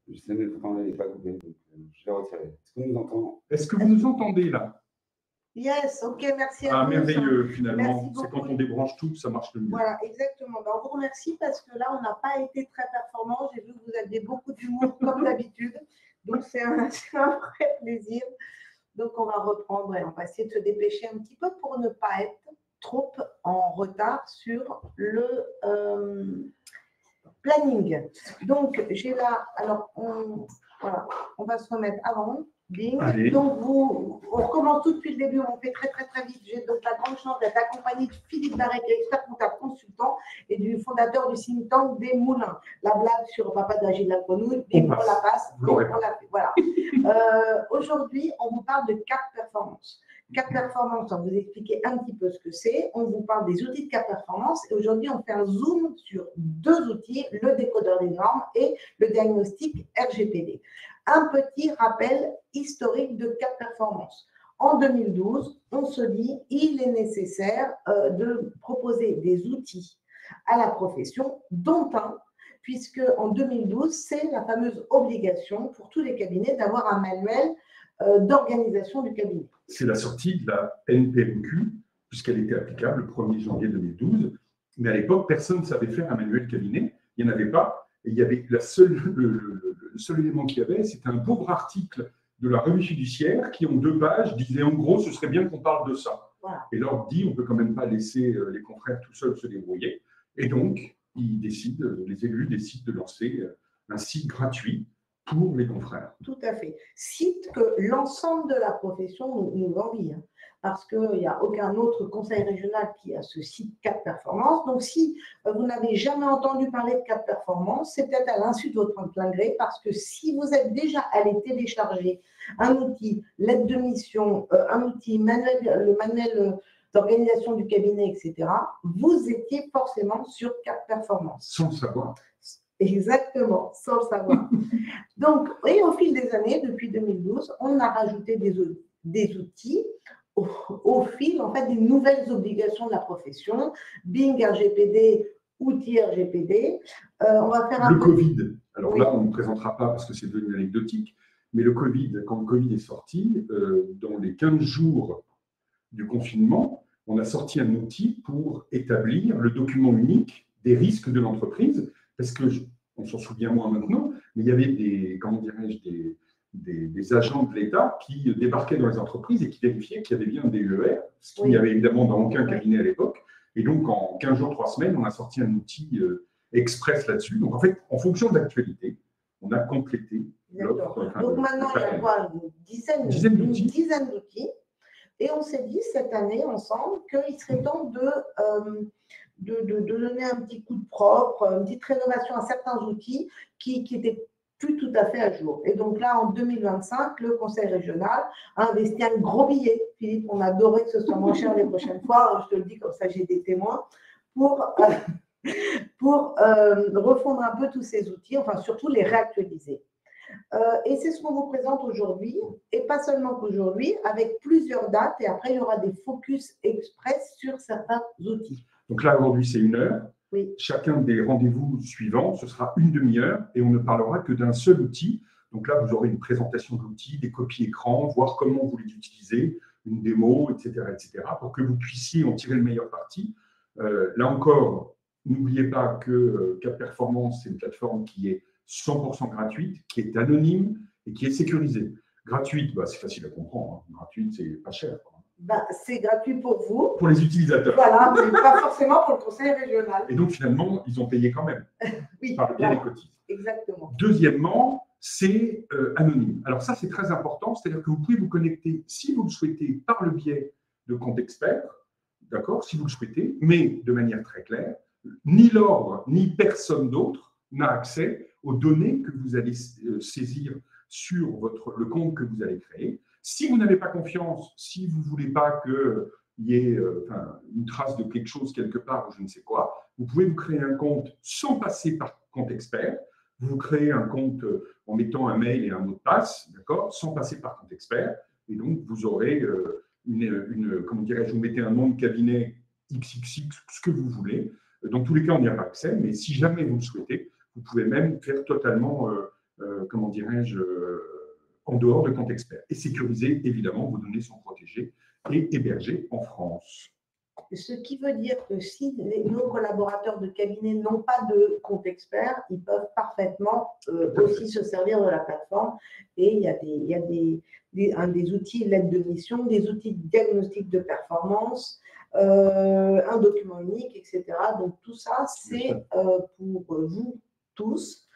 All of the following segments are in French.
Je sais que votre n'est pas coupé, donc je l'ai retiré. Est-ce qu'on nous entend? Est-ce que vous nous entendez là? Yes, ok, merci à Ah, tous. merveilleux, finalement. Merci C'est beaucoup. quand on débranche tout que ça marche le mieux. Voilà, exactement. Ben, on vous remercie parce que là, on n'a pas été très performant. J'ai vu que vous aviez beaucoup d'humour comme d'habitude. Donc, c'est un vrai plaisir. Donc, on va reprendre et on va essayer de se dépêcher un petit peu pour ne pas être trop en retard sur le planning. Donc, j'ai là, alors, voilà, on va se remettre avant. Bing. Allez. Donc, on recommence tout depuis le début, on fait très vite. J'ai donc la grande chance d'être accompagnée de Philippe Barret, qui est expert comptable consultant, et du fondateur du think tank des Moulins. La blague sur Papa d'Agile la grenouille, on la passe, on la fait. Voilà. Aujourd'hui, on vous parle de Cap Performance. Cap Performance, on va vous expliquer un petit peu ce que c'est. On vous parle des outils de Cap Performance. Et aujourd'hui, on fait un zoom sur deux outils, le décodeur des normes et le diagnostic RGPD. Un petit rappel historique de Cap Performance. En 2012, on se dit il est nécessaire de proposer des outils à la profession, dont un, puisque en 2012, c'est la fameuse obligation pour tous les cabinets d'avoir un manuel d'organisation du cabinet. C'est la sortie de la NPMQ, puisqu'elle était applicable le 1er janvier 2012. Mais à l'époque, personne ne savait faire un manuel cabinet. Il n'y en avait pas. Et il y avait le seul élément qu'il y avait, c'était un pauvre article de la revue fiduciaire qui, en 2 pages, disait en gros, ce serait bien qu'on parle de ça. Voilà. Et là, on dit, on ne peut quand même pas laisser les confrères tout seuls se débrouiller. Et donc, les élus décident de lancer un site gratuit pour les confrères. Tout à fait. Site que l'ensemble de la profession nous envie, hein, parce qu'il n'y a aucun autre conseil régional qui a ce site Cap Performance. Donc, si vous n'avez jamais entendu parler de Cap Performance, c'est peut-être à l'insu de votre plein gré, parce que si vous êtes déjà allé télécharger un outil, l'aide de mission, un outil, le manuel d'organisation du cabinet, etc., vous étiez forcément sur Cap Performance. Sans le savoir. Exactement, sans le savoir. Donc, et au fil des années, depuis 2012, on a rajouté des outils au fil en fait, des nouvelles obligations de la profession, Bing RGPD, outils RGPD. On va faire le Covid. Alors oui. Là, on ne présentera pas parce que c'est devenu anecdotique, mais le Covid, quand le Covid est sorti, dans les 15 jours du confinement, on a sorti un outil pour établir le document unique des risques de l'entreprise, parce que, on s'en souvient moins maintenant, mais il y avait des agents de l'État qui débarquaient dans les entreprises et qui vérifiaient qu'il y avait bien des ER, ce qu'il n'y avait évidemment dans aucun cabinet à l'époque. Et donc, en 15 jours, 3 semaines, on a sorti un outil express là-dessus. Donc, en fait, en fonction de l'actualité, on a complété l'offre. Donc, maintenant, il y a quoi, une dizaine d'outils. Et on s'est dit cette année ensemble qu'il serait temps de donner un petit coup de propre, une petite rénovation à certains outils qui étaient plus tout à fait à jour. Et donc là, en 2025, le Conseil régional a investi un gros billet. Philippe, on adorait que ce soit moins cher les prochaines fois. Je te le dis comme ça, j'ai des témoins pour refondre un peu tous ces outils, enfin surtout les réactualiser. Et c'est ce qu'on vous présente aujourd'hui, et pas seulement qu'aujourd'hui, avec plusieurs dates, et après il y aura des focus express sur certains outils. Donc là, aujourd'hui, c'est 1 heure. Oui. Chacun des rendez-vous suivants, ce sera 1 demi-heure, et on ne parlera que d'un seul outil. Donc là, vous aurez une présentation de l'outil, des copies écran, voir comment vous les utilisez, une démo, etc., pour que vous puissiez en tirer le meilleur parti. Là encore, n'oubliez pas que Cap Performance, c'est une plateforme qui est 100% gratuite, qui est anonyme et qui est sécurisée. Gratuite, c'est facile à comprendre. Hein. Gratuite, c'est pas cher. C'est gratuit pour vous. Pour les utilisateurs. Voilà, mais pas forcément pour le conseil régional. Et donc, finalement, ils ont payé quand même. Oui, par le biais des cotises. Exactement. Deuxièmement, c'est anonyme. Alors ça, c'est très important. C'est-à-dire que vous pouvez vous connecter, si vous le souhaitez, par le biais de compte expert, d'accord, si vous le souhaitez, mais de manière très claire, ni l'ordre, ni personne d'autre n'a accès aux données que vous allez saisir sur le compte que vous allez créer. Si vous n'avez pas confiance, si vous ne voulez pas qu'il y ait une trace de quelque chose quelque part ou je ne sais quoi, vous pouvez vous créer un compte sans passer par compte expert. Vous créez un compte en mettant un mail et un mot de passe, d'accord, sans passer par compte expert. Et donc, vous aurez comment dirais-je, vous mettez un nom de cabinet XXX, ce que vous voulez. Dans tous les cas, on n'y a pas accès, mais si jamais vous le souhaitez, vous pouvez même faire totalement comment dirais-je, en dehors de compte expert. Et sécuriser, évidemment, vos données sont protégées et hébergées en France. Ce qui veut dire que si nos collaborateurs de cabinet n'ont pas de compte expert, ils peuvent parfaitement aussi se servir de la plateforme. Et il y a des outils l'aide de mission, des outils de diagnostic de performance, un document unique, etc. Donc tout ça, c'est pour vous tous.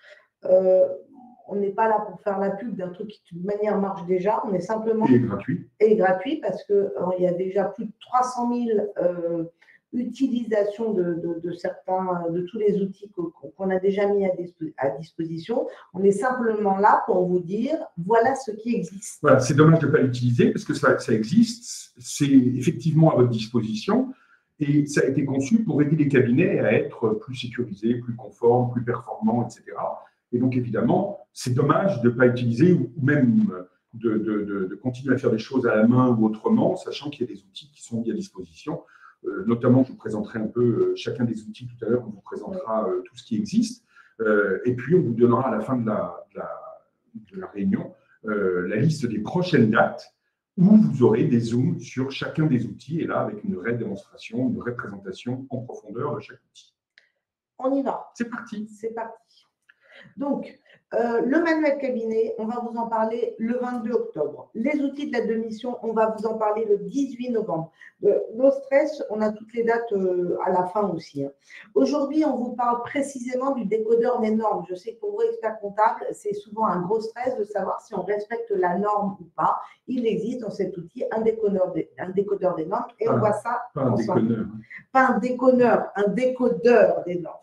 On n'est pas là pour faire la pub d'un truc qui, de toute manière, marche déjà. On est simplement… Et gratuit. Et gratuit parce qu'il y a déjà plus de 300 000 utilisations de certains, de tous les outils qu'on a déjà mis à disposition. On est simplement là pour vous dire, voilà ce qui existe. Voilà, c'est dommage de ne pas l'utiliser parce que ça existe. C'est effectivement à votre disposition. Et ça a été conçu pour aider les cabinets à être plus sécurisés, plus conformes, plus performants, etc. Et donc, évidemment, c'est dommage de ne pas utiliser ou même de continuer à faire des choses à la main ou autrement, sachant qu'il y a des outils qui sont mis à disposition. Notamment, je vous présenterai un peu chacun des outils tout à l'heure, on vous présentera tout ce qui existe. Et puis, on vous donnera à la fin de la réunion la liste des prochaines dates où vous aurez des zooms sur chacun des outils, et là, avec une vraie démonstration, une vraie présentation en profondeur de chaque outil. On y va. C'est parti. C'est parti. Donc, le manuel cabinet, on va vous en parler le 22 octobre. Les outils de l'aide de mission, on va vous en parler le 18 novembre. No stress, on a toutes les dates à la fin aussi. Aujourd'hui, on vous parle précisément du décodeur des normes. Je sais que pour vous, experts comptables, c'est souvent un gros stress de savoir si on respecte la norme ou pas. Il existe dans cet outil un décodeur des normes et on voit ça ensemble. Pas un déconneur, un décodeur des normes.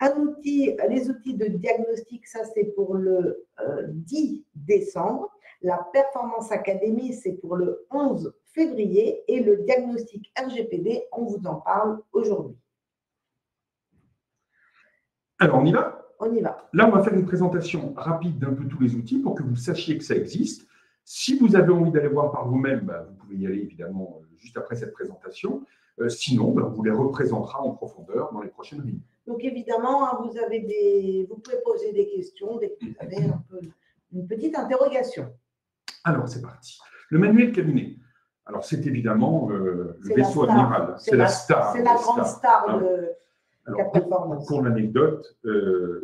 Les outils de diagnostic, ça c'est pour le 10 décembre. La Performance Academy, c'est pour le 11 février. Et le diagnostic RGPD, on vous en parle aujourd'hui. Alors, on y va ? On y va. Là, on va faire une présentation rapide d'un peu tous les outils pour que vous sachiez que ça existe. Si vous avez envie d'aller voir par vous-même, vous pouvez y aller évidemment juste après cette présentation. Sinon, on vous les représentera en profondeur dans les prochaines réunions. Donc, évidemment, vous pouvez poser des questions dès que vous avez une petite interrogation. Alors, c'est parti. Le manuel cabinet. Alors, c'est évidemment le vaisseau amiral. C'est la star. C'est la grande star de Cap Performance. Pour l'anecdote,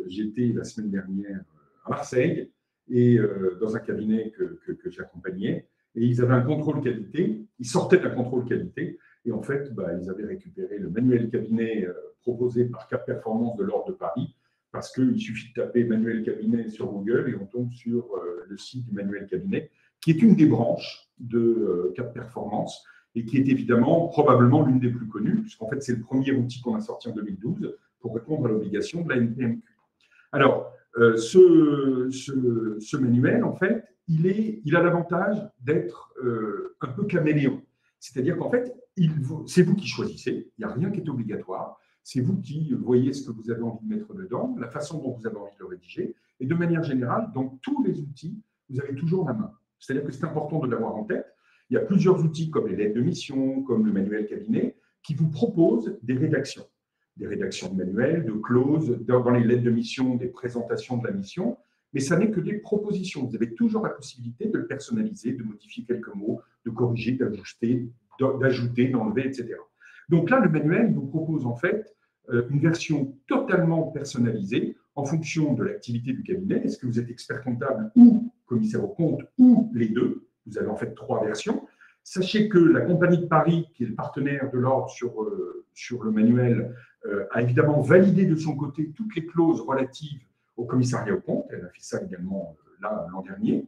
j'étais la semaine dernière à Marseille et dans un cabinet que j'accompagnais. Et ils avaient un contrôle qualité. Ils sortaient d'un contrôle qualité. Et en fait, ils avaient récupéré le manuel cabinet proposé par Cap Performance de l'Ordre de Paris, parce qu'il suffit de taper manuel cabinet sur Google et on tombe sur le site du manuel cabinet, qui est une des branches de Cap Performance et qui est évidemment probablement l'une des plus connues, puisqu'en fait, c'est le premier outil qu'on a sorti en 2012 pour répondre à l'obligation de la NPMQ. Alors, ce manuel, en fait, il a l'avantage d'être un peu caméléon. C'est-à-dire qu'en fait, c'est vous qui choisissez, il n'y a rien qui est obligatoire, c'est vous qui voyez ce que vous avez envie de mettre dedans, la façon dont vous avez envie de le rédiger, et de manière générale, dans tous les outils, vous avez toujours la main. C'est-à-dire que c'est important de l'avoir en tête. Il y a plusieurs outils comme les lettres de mission, comme le manuel cabinet, qui vous proposent des rédactions de manuels, de clauses, dans les lettres de mission, des présentations de la mission, mais ça n'est que des propositions. Vous avez toujours la possibilité de le personnaliser, de modifier quelques mots, de corriger, d'ajouter, d'enlever, etc. Donc là, le manuel vous propose en fait une version totalement personnalisée en fonction de l'activité du cabinet. Est-ce que vous êtes expert comptable ou commissaire aux comptes ou les deux? Vous avez en fait 3 versions. Sachez que la Compagnie de Paris, qui est le partenaire de l'Ordre sur le manuel, a évidemment validé de son côté toutes les clauses relatives au commissariat aux comptes. Elle a fait ça également l'an dernier.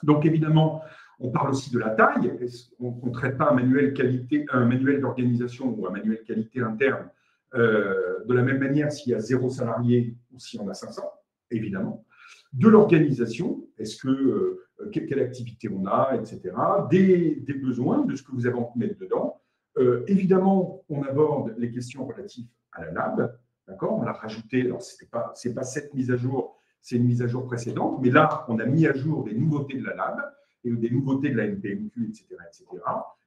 Donc évidemment, on parle aussi de la taille. On ne traite pas un manuel d'organisation ou un manuel qualité interne de la même manière s'il y a 0 salarié ou s'il y en a 500, évidemment. De l'organisation, quelle activité on a, etc. Des besoins, de ce que vous avez envie de mettre dedans. Évidemment, on aborde les questions relatives à la lab. D'accord, on l'a rajouté. Alors, c'est pas cette mise à jour, c'est une mise à jour précédente. Mais là, on a mis à jour des nouveautés de la lab et des nouveautés de la NPMQ, etc., etc.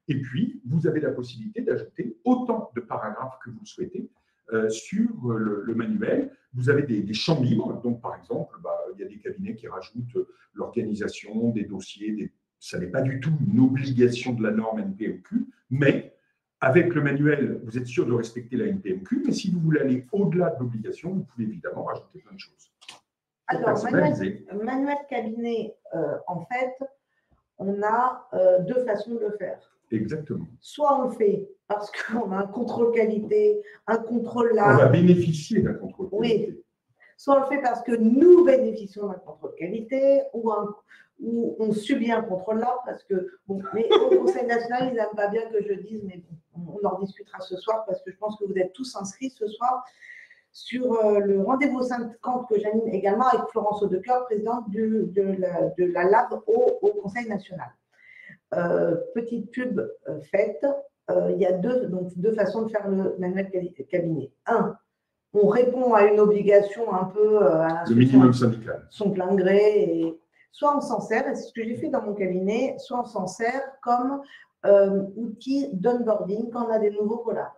Et puis, vous avez la possibilité d'ajouter autant de paragraphes que vous le souhaitez sur le manuel. Vous avez des champs libres. Donc, par exemple, il y a des cabinets qui rajoutent l'organisation des dossiers. Ça n'est pas du tout une obligation de la norme NPMQ, mais avec le manuel, vous êtes sûr de respecter la NPMQ, mais si vous voulez aller au-delà de l'obligation, vous pouvez évidemment rajouter plein de choses. Alors, manuel cabinet, en fait, on a deux façons de le faire. Exactement. Soit on le fait parce qu'on a un contrôle qualité, un contrôle là. On va bénéficier d'un contrôle qualité. Oui. Soit on le fait parce que nous bénéficions d'un contrôle qualité ou on subit un contrôle là parce que, bon, mais au Conseil national, ils n'aiment pas bien que je dise, mais bon, on en discutera ce soir parce que je pense que vous êtes tous inscrits ce soir sur le rendez-vous 50 que j'anime également avec Florence Audecoeur, présidente de la LAB au Conseil national. Petite pub faite, il y a deux façons de faire le manuel cabinet. Un, on répond à une obligation un peu à le minimum syndical. Son plein gré, et soit on s'en sert, et c'est ce que j'ai fait dans mon cabinet, soit on s'en sert comme outil d'onboarding quand on a des nouveaux collabs.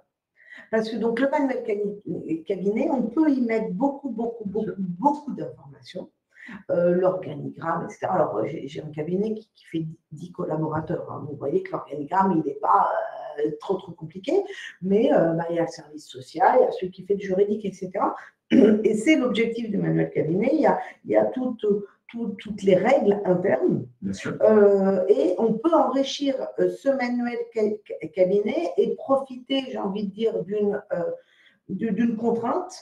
Parce que donc le manuel cabinet, on peut y mettre beaucoup d'informations. L'organigramme, etc. Alors, j'ai un cabinet qui fait 10 collaborateurs. Hein. Vous voyez que l'organigramme, il n'est pas trop compliqué, mais il y a le service social, il y a celui qui fait le juridique, etc. Et c'est l'objectif du manuel cabinet. Il y a toutes les règles internes. Bien sûr. Et on peut enrichir ce manuel cabinet et profiter, j'ai envie de dire, d'une contrainte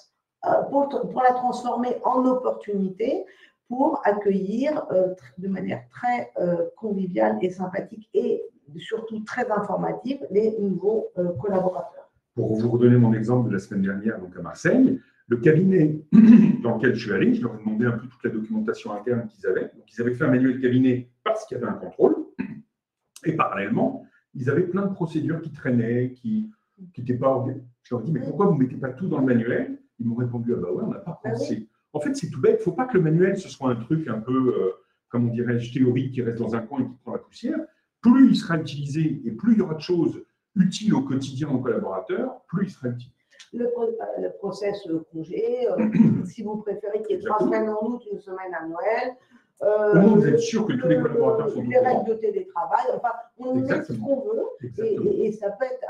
pour la transformer en opportunité pour accueillir de manière très conviviale et sympathique et surtout très informative les nouveaux collaborateurs. Pour vous redonner mon exemple de la semaine dernière, donc à Marseille, le cabinet dans lequel je suis allé, je leur ai demandé un peu toute la documentation interne qu'ils avaient. Donc, ils avaient fait un manuel cabinet parce qu'il y avait un contrôle. Et parallèlement, ils avaient plein de procédures qui traînaient, qui n'étaient pas organisées. Je leur ai dit, mais pourquoi vous ne mettez pas tout dans le manuel? Ils m'ont répondu, ah bah ouais, on n'a pas pensé. Oui. En fait, c'est tout bête. Il ne faut pas que le manuel, ce soit un truc un peu, comment dirais-je, théorique qui reste dans un coin et qui prend la poussière. Plus il sera utilisé et plus il y aura de choses utiles au quotidien aux collaborateurs, plus il sera utile. Le process congé, si vous préférez qu'il y ait 3 semaines en août, une semaine à Noël. Comment vous êtes sûr que tous les collaborateurs sont au les règles de télétravail, enfin, on met ce qu'on veut, et ça peut être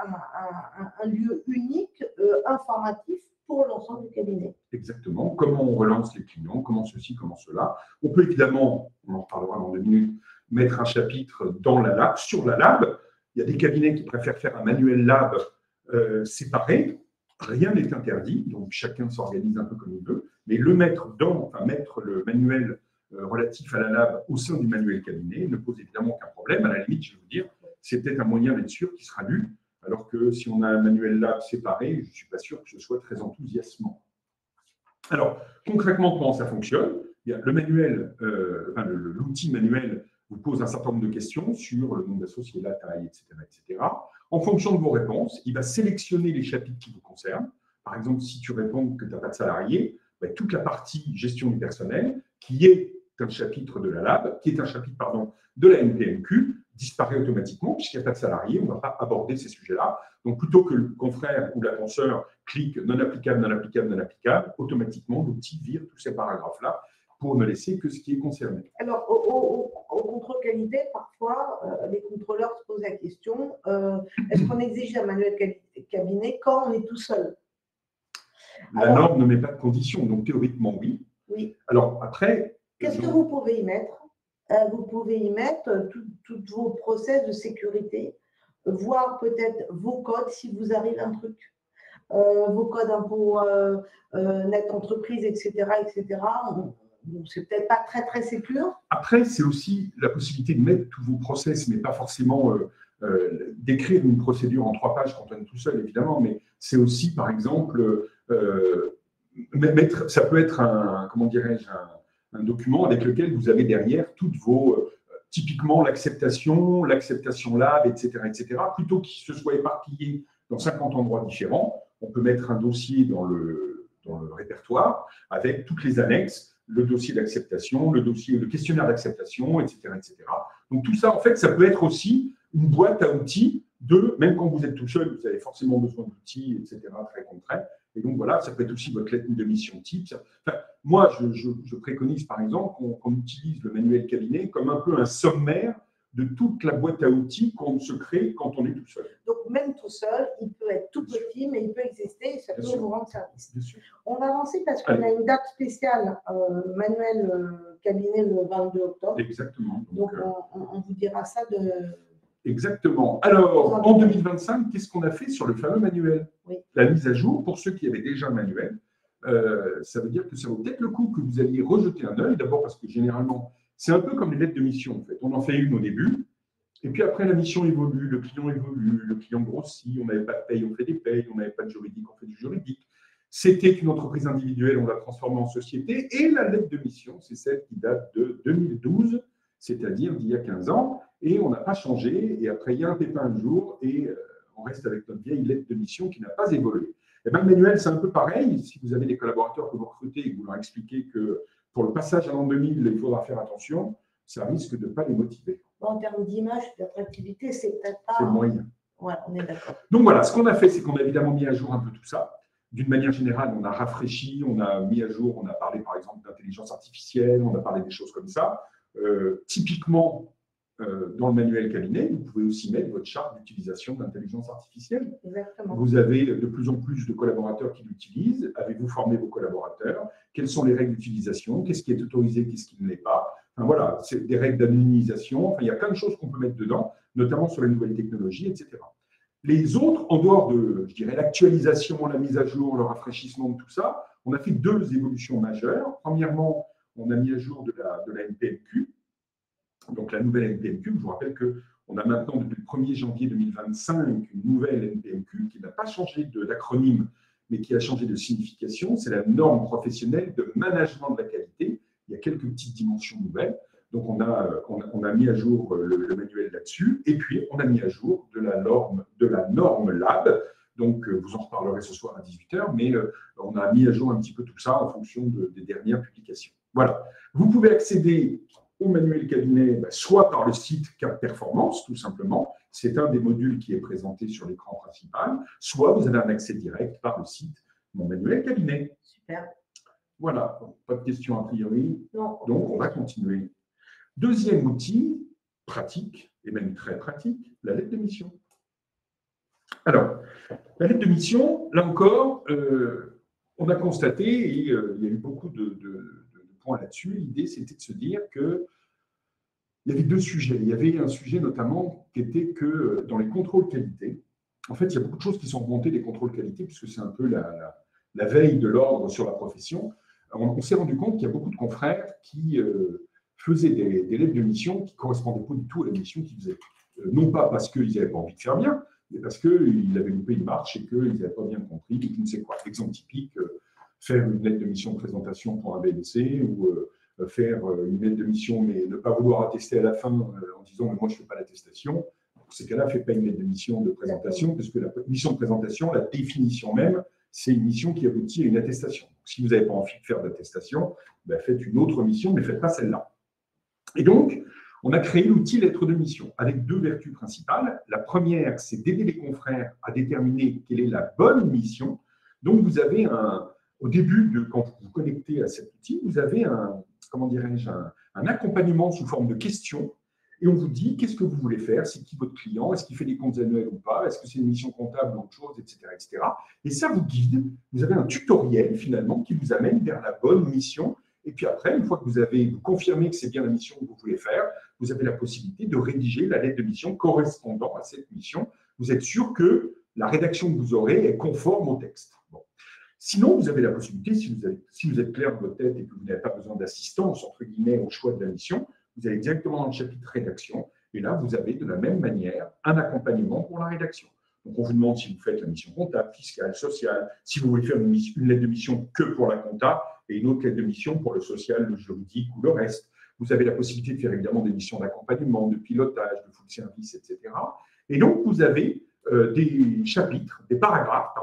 un lieu unique, informatif pour l'ensemble du cabinet. Exactement. Comment on relance les clients, comment ceci, comment cela. On peut évidemment, on en reparlera dans 2 minutes, mettre un chapitre dans la lab, sur la lab. Il y a des cabinets qui préfèrent faire un manuel lab séparé. Rien n'est interdit, donc chacun s'organise un peu comme il veut, mais mettre le manuel relatif à la lab au sein du manuel cabinet ne pose évidemment aucun problème. À la limite, je vais vous dire, c'est peut-être un moyen d'être sûr qu'il sera lu, alors que si on a un manuel lab séparé, je ne suis pas sûr que ce soit très enthousiasmant. Alors, concrètement, comment ça fonctionne? Il y a le manuel, l'outil manuel vous pose un certain nombre de questions sur le nombre d'associés, la taille, etc., etc. En fonction de vos réponses, il va sélectionner les chapitres qui vous concernent. Par exemple, si tu réponds que tu n'as pas de salariés, toute la partie gestion du personnel, qui est un chapitre de la LAB, qui est un chapitre, de la NPMQ, disparaît automatiquement, puisqu'il n'y a pas de salariés, on ne va pas aborder ces sujets-là. Donc, plutôt que le confrère ou la consoeur clique non applicable, non applicable, non applicable, automatiquement, l'outil vire tous ces paragraphes-là pour ne laisser que ce qui est concerné. Alors, au contrôle qualité, parfois, les contrôleurs se posent la question, est-ce qu'on exige un manuel cabinet quand on est tout seul? La norme ne met pas de conditions, donc théoriquement, oui. Oui. Alors, après… Qu'est-ce que vous pouvez y mettre? Vous pouvez y mettre tous vos process de sécurité, voire peut-être vos codes si vous arrive un truc. Vos codes impôts net entreprise, etc., etc. C'est peut-être pas très sécure. Après, c'est aussi la possibilité de mettre tous vos process, mais pas forcément d'écrire une procédure en 3 pages quand on est tout seul, évidemment, mais c'est aussi, par exemple, ça peut être un document avec lequel vous avez derrière toutes vos, typiquement l'acceptation lab, etc., etc. Plutôt qu'il se soit éparpillé dans 50 endroits différents, on peut mettre un dossier dans le répertoire avec toutes les annexes, le dossier d'acceptation, le questionnaire d'acceptation, etc., etc. Donc tout ça, en fait, ça peut être aussi une boîte à outils Deux, même quand vous êtes tout seul, vous avez forcément besoin d'outils, etc., très concrets. Et donc voilà, ça peut être aussi votre lettre de mission type. Enfin, moi, je préconise par exemple qu'on utilise le manuel cabinet comme un peu un sommaire de toute la boîte à outils qu'on se crée quand on est tout seul. Donc, même tout seul, il peut être tout petit, mais il peut exister et ça peut vous rendre service. Bien sûr. On va avancer parce qu'on a une date spéciale, manuel cabinet le 22 octobre. Exactement. Donc, on vous dira ça de… Exactement. Alors, en 2025, qu'est-ce qu'on a fait sur le fameux manuel? Oui. La mise à jour, pour ceux qui avaient déjà un manuel, ça veut dire que ça vaut peut-être le coup que vous alliez rejeter un œil, d'abord parce que généralement, c'est un peu comme les lettres de mission, en fait. On en fait une au début, et puis après, la mission évolue, le client grossit, on n'avait pas de paye, on fait des payes, on n'avait pas de juridique, on fait du juridique. C'était une entreprise individuelle, on l'a transformée en société, et la lettre de mission, c'est celle qui date de 2012, c'est-à-dire d'il y a 15 ans, et on n'a pas changé, et après, il y a un pépin un jour, et on reste avec notre vieille lettre de mission qui n'a pas évolué. Et bien, le manuel, c'est un peu pareil. Si vous avez des collaborateurs que vous recrutez et que vous leur expliquez que pour le passage à l'an 2000, il faudra faire attention, ça risque de ne pas les motiver. En termes d'image, d'attractivité, c'est peut-être pas… C'est moyen. Ouais, on est d'accord. Donc voilà, ce qu'on a fait, c'est qu'on a évidemment mis à jour un peu tout ça. D'une manière générale, on a rafraîchi, on a mis à jour, on a parlé par exemple d'intelligence artificielle, on a parlé des choses comme ça. Typiquement, dans le manuel cabinet, vous pouvez aussi mettre votre charte d'utilisation d'intelligence artificielle. Exactement. Vous avez de plus en plus de collaborateurs qui l'utilisent. Avez-vous formé vos collaborateurs? Quelles sont les règles d'utilisation? Qu'est-ce qui est autorisé? Qu'est-ce qui ne l'est pas? Enfin, voilà, c'est des règles d'anonymisation. Enfin, il y a plein de choses qu'on peut mettre dedans, notamment sur les nouvelles technologies, etc. Les autres, en dehors de, je dirais, l'actualisation, la mise à jour, le rafraîchissement de tout ça, on a fait deux évolutions majeures. Premièrement, on a mis à jour de la NPMQ. Donc, la nouvelle NPMQ, je vous rappelle qu'on a maintenant, depuis le 1er janvier 2025, une nouvelle NPMQ qui n'a pas changé d'acronyme, mais qui a changé de signification. C'est la norme professionnelle de management de la qualité. Il y a quelques petites dimensions nouvelles. Donc, on a mis à jour le manuel là-dessus. Et puis, on a mis à jour de la norme LAB. Donc, vous en reparlerez ce soir à 18h, mais on a mis à jour un petit peu tout ça en fonction des dernières publications. Voilà. Vous pouvez accéder au manuel cabinet, soit par le site Cap Performance, tout simplement. C'est un des modules qui est présenté sur l'écran principal. Soit vous avez un accès direct par le site Mon manuel cabinet. Super. Voilà. Pas de questions a priori. Non. Donc, on va continuer. Deuxième outil, pratique, et même très pratique, la lettre de mission. Alors, la lettre de mission, là encore, on a constaté, et il y a eu beaucoup de points là-dessus, l'idée c'était de se dire qu'il y avait deux sujets. Il y avait un sujet notamment qui était que dans les contrôles qualité, en fait, il y a beaucoup de choses qui sont remontées des contrôles qualité, puisque c'est un peu la veille de l'ordre sur la profession. On s'est rendu compte qu'il y a beaucoup de confrères qui faisaient des lettres de mission qui ne correspondaient pas du tout à la mission qu'ils faisaient. Non pas parce qu'ils n'avaient pas envie de faire bien, mais parce qu'ils avaient loupé une marche et qu'ils n'avaient pas bien compris, et je ne sais quoi. Exemple typique, faire une lettre de mission de présentation pour un BNC ou faire une lettre de mission mais ne pas vouloir attester à la fin en disant « mais moi je ne fais pas l'attestation ». Dans ces cas-là, faites pas une lettre de mission de présentation, parce que la mission de présentation, la définition même, c'est une mission qui aboutit à une attestation. Donc, si vous n'avez pas envie de faire d'attestation, faites une autre mission, mais ne faites pas celle-là. Et donc, on a créé l'outil lettre de mission avec deux vertus principales. La première, c'est d'aider les confrères à déterminer quelle est la bonne mission. Donc, vous avez au début, quand vous vous connectez à cet outil, vous avez un accompagnement sous forme de questions. Et on vous dit qu'est-ce que vous voulez faire, c'est qui votre client, est-ce qu'il fait des comptes annuels ou pas, est-ce que c'est une mission comptable ou autre chose, etc., etc. Et ça vous guide. Vous avez un tutoriel finalement qui vous amène vers la bonne mission. Et puis après, une fois que vous confirmez que c'est bien la mission que vous voulez faire, vous avez la possibilité de rédiger la lettre de mission correspondant à cette mission. Vous êtes sûr que la rédaction que vous aurez est conforme au texte. Bon. Sinon, vous avez la possibilité, si vous êtes clair dans votre tête et que vous n'avez pas besoin d'assistance, entre guillemets, au choix de la mission, vous allez directement dans le chapitre rédaction. Et là, vous avez de la même manière un accompagnement pour la rédaction. Donc, on vous demande si vous faites la mission comptable, fiscale, sociale, si vous voulez faire une lettre de mission que pour la compta et une autre lettre de mission pour le social, le juridique ou le reste. Vous avez la possibilité de faire évidemment des missions d'accompagnement, de pilotage, de full service, etc. Et donc, vous avez des chapitres, des paragraphes,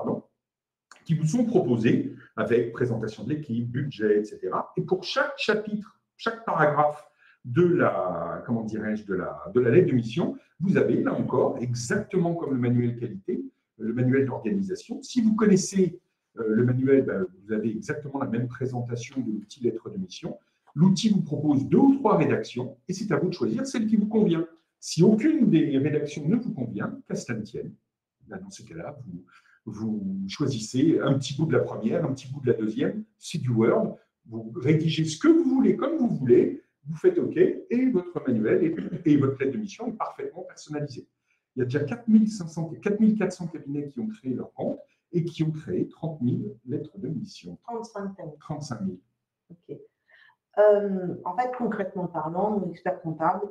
qui vous sont proposés avec présentation de l'équipe, budget, etc. Et pour chaque chapitre, chaque paragraphe de la, comment dirais-je, de la lettre de mission, vous avez là encore, exactement comme le manuel qualité, le manuel d'organisation. Si vous connaissez le manuel, vous avez exactement la même présentation de l'outil lettre de mission. L'outil vous propose 2 ou 3 rédactions et c'est à vous de choisir celle qui vous convient. Si aucune des rédactions ne vous convient, qu'à cela ne tienne, dans ces cas-là, vous choisissez un petit bout de la première, un petit bout de la deuxième, c'est du Word, vous rédigez ce que vous voulez, comme vous voulez, vous faites OK, et votre manuel et votre lettre de mission est parfaitement personnalisé. Il y a déjà 4400 cabinets qui ont créé leur compte et qui ont créé 30 000 lettres de mission. 35 000. 35 000. OK. En fait, concrètement parlant, nous, experts comptables,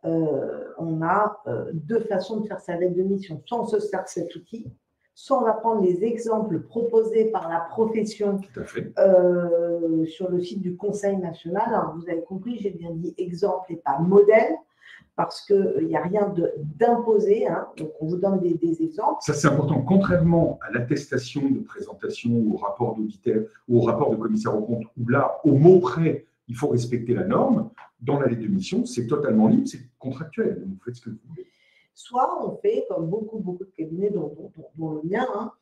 on a 2 façons de faire sa lettre de mission. Soit on se sert de cet outil, soit on va prendre les exemples proposés par la profession sur le site du Conseil national. Alors, vous avez compris, j'ai bien dit exemple et pas modèle, parce qu'il n'y a rien d'imposé. Hein, donc, on vous donne des exemples. Ça, c'est important. Contrairement à l'attestation de présentation ou au rapport d'auditeur ou au rapport de commissaire aux comptes, où là, au mot près, il faut respecter la norme, dans la lettre de mission, c'est totalement libre, c'est contractuel. Vous faites ce que vous voulez. Soit on fait, comme beaucoup de cabinets, dont le mien, hein,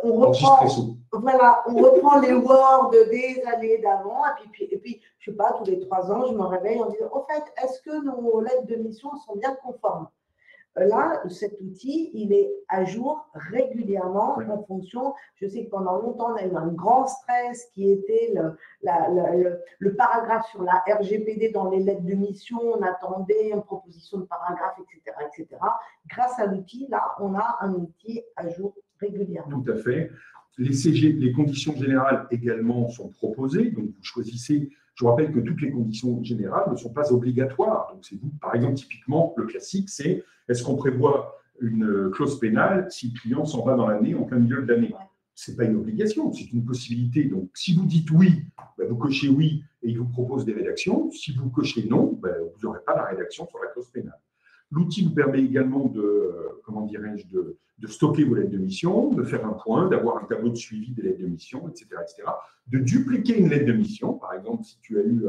on reprend les Word des années d'avant, et puis, je ne sais pas, tous les 3 ans, je me réveille en disant, au fait, est-ce que nos lettres de mission sont bien conformes? Là, cet outil, il est à jour régulièrement en fonction. Je sais que pendant longtemps, on a eu un grand stress qui était le paragraphe sur la RGPD dans les lettres de mission. On attendait une proposition de paragraphe, etc., etc. Grâce à l'outil, là, on a un outil à jour régulièrement. Tout à fait. Les conditions générales également sont proposées. Donc, vous choisissez. Je vous rappelle que toutes les conditions générales ne sont pas obligatoires. Donc, c'est vous, par exemple, typiquement, le classique, c'est est-ce qu'on prévoit une clause pénale si le client s'en va dans l'année, en plein milieu de l'année? Ce n'est pas une obligation, c'est une possibilité. Donc, si vous dites oui, vous cochez oui et il vous propose des rédactions. Si vous cochez non, vous n'aurez pas la rédaction sur la clause pénale. L'outil vous permet également de stocker vos lettres de mission, de faire un point, d'avoir un tableau de suivi des lettres de mission, etc., de dupliquer une lettre de mission. Par exemple, si tu as eu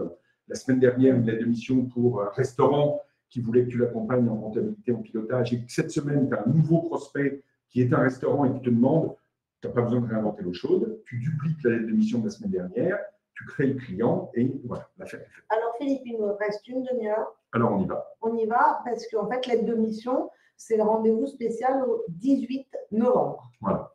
la semaine dernière une lettre de mission pour un restaurant qui voulait que tu l'accompagnes en rentabilité, en pilotage, et que cette semaine, tu as un nouveau prospect qui est un restaurant et qui te demande, tu n'as pas besoin de réinventer l'eau chaude, tu dupliques la lettre de mission de la semaine dernière, tu crées le client et voilà, l'affaire est faite. Alors Philippe, il nous reste une demi-heure. Alors on y va. On y va parce qu'en fait, l'aide de mission, c'est le rendez-vous spécial au 18 novembre. Voilà.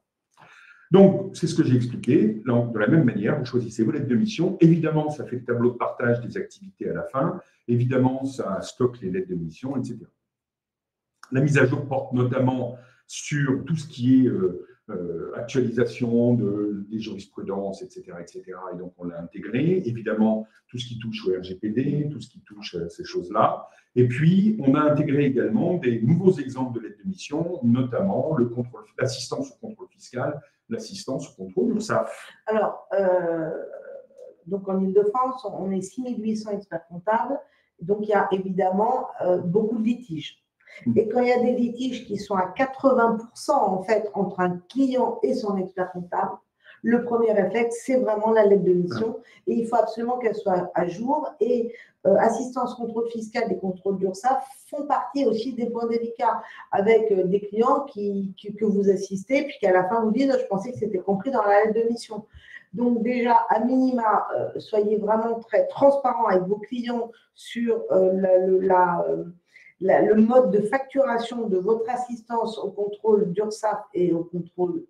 Donc, c'est ce que j'ai expliqué. De la même manière, vous choisissez vos lettres de mission. Évidemment, ça fait le tableau de partage des activités à la fin. Évidemment, ça stocke les lettres de mission, etc. La mise à jour porte notamment sur tout ce qui est actualisation des jurisprudences, etc., etc. Et donc, on l'a intégré. Évidemment, tout ce qui touche au RGPD, tout ce qui touche à ces choses-là. Et puis, on a intégré également des nouveaux exemples de lettres de mission, notamment l'assistance au contrôle fiscal, l'assistance au contrôle URSSAF. Alors, donc en Ile-de-France, on est 6800 experts comptables. Donc, il y a évidemment beaucoup de litiges. Et quand il y a des litiges qui sont à 80% en fait entre un client et son expert comptable, le premier réflexe, c'est vraiment la lettre de mission. Et il faut absolument qu'elle soit à jour. Et assistance contrôle fiscal et contrôle d'URSSAF font partie aussi des points délicats avec des clients que vous assistez, puis qu'à la fin vous disent « je pensais que c'était compris dans la lettre de mission ». Donc déjà, à minima, soyez vraiment très transparent avec vos clients sur le mode de facturation de votre assistance au contrôle d'URSSAF et au contrôle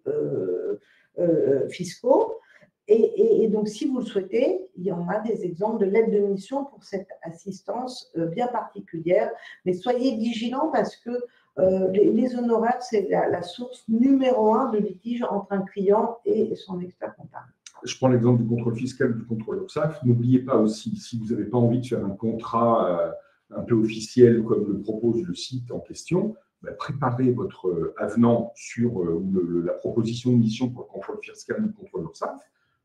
fiscaux. Et donc, si vous le souhaitez, il y en a des exemples de lettres de mission pour cette assistance bien particulière. Mais soyez vigilants parce que les honoraires, c'est la source numéro 1 de litige entre un client et son expert comptable. Je prends l'exemple du contrôle fiscal ou du contrôle URSSAF. N'oubliez pas aussi, si vous n'avez pas envie de faire un contrat un peu officiel comme le propose le site en question, préparez votre avenant sur la proposition de mission pour le contrôle fiscal ou le contrôle URSSAF.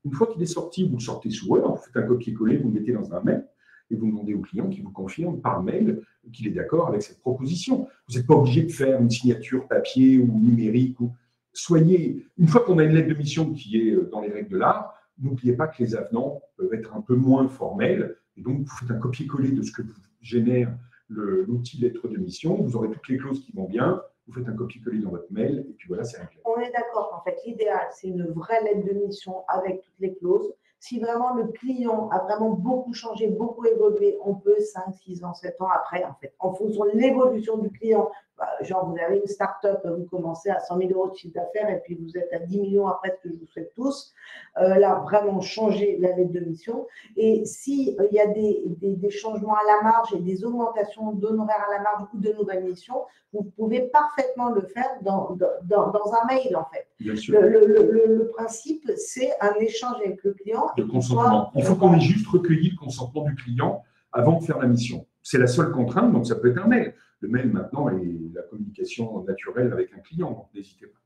Une fois qu'il est sorti, vous le sortez sous Word, vous faites un copier-coller, vous le mettez dans un mail et vous demandez au client qui vous confirme par mail qu'il est d'accord avec cette proposition. Vous n'êtes pas obligé de faire une signature papier ou numérique. Une fois qu'on a une lettre de mission qui est dans les règles de l'art, n'oubliez pas que les avenants peuvent être un peu moins formels Et donc, vous faites un copier-coller de ce que génère l'outil lettre de mission. Vous aurez toutes les clauses qui vont bien. Vous faites un copier-coller dans votre mail et puis voilà, c'est réglé. On est d'accord. En fait, l'idéal, c'est une vraie lettre de mission avec toutes les clauses. Si vraiment le client a vraiment beaucoup changé, beaucoup évolué, on peut 5, 6 ans, 7 ans après, en fait, en fonction de l'évolution du client. Genre, vous avez une start-up, vous commencez à 100 000 euros de chiffre d'affaires et puis vous êtes à 10 millions après, ce que je vous souhaite tous. Là, vraiment changer la lettre de mission. Et s'il y a des changements à la marge et des augmentations d'honoraires à la marge ou de nouvelles missions, vous pouvez parfaitement le faire dans un mail, en fait. Bien sûr. Le principe, c'est un échange avec le client. Le consentement. Il faut qu'on ait juste recueilli le consentement du client avant de faire la mission. C'est la seule contrainte, donc ça peut être un mail. Le mail, maintenant, est la communication naturelle avec un client, donc n'hésitez pas.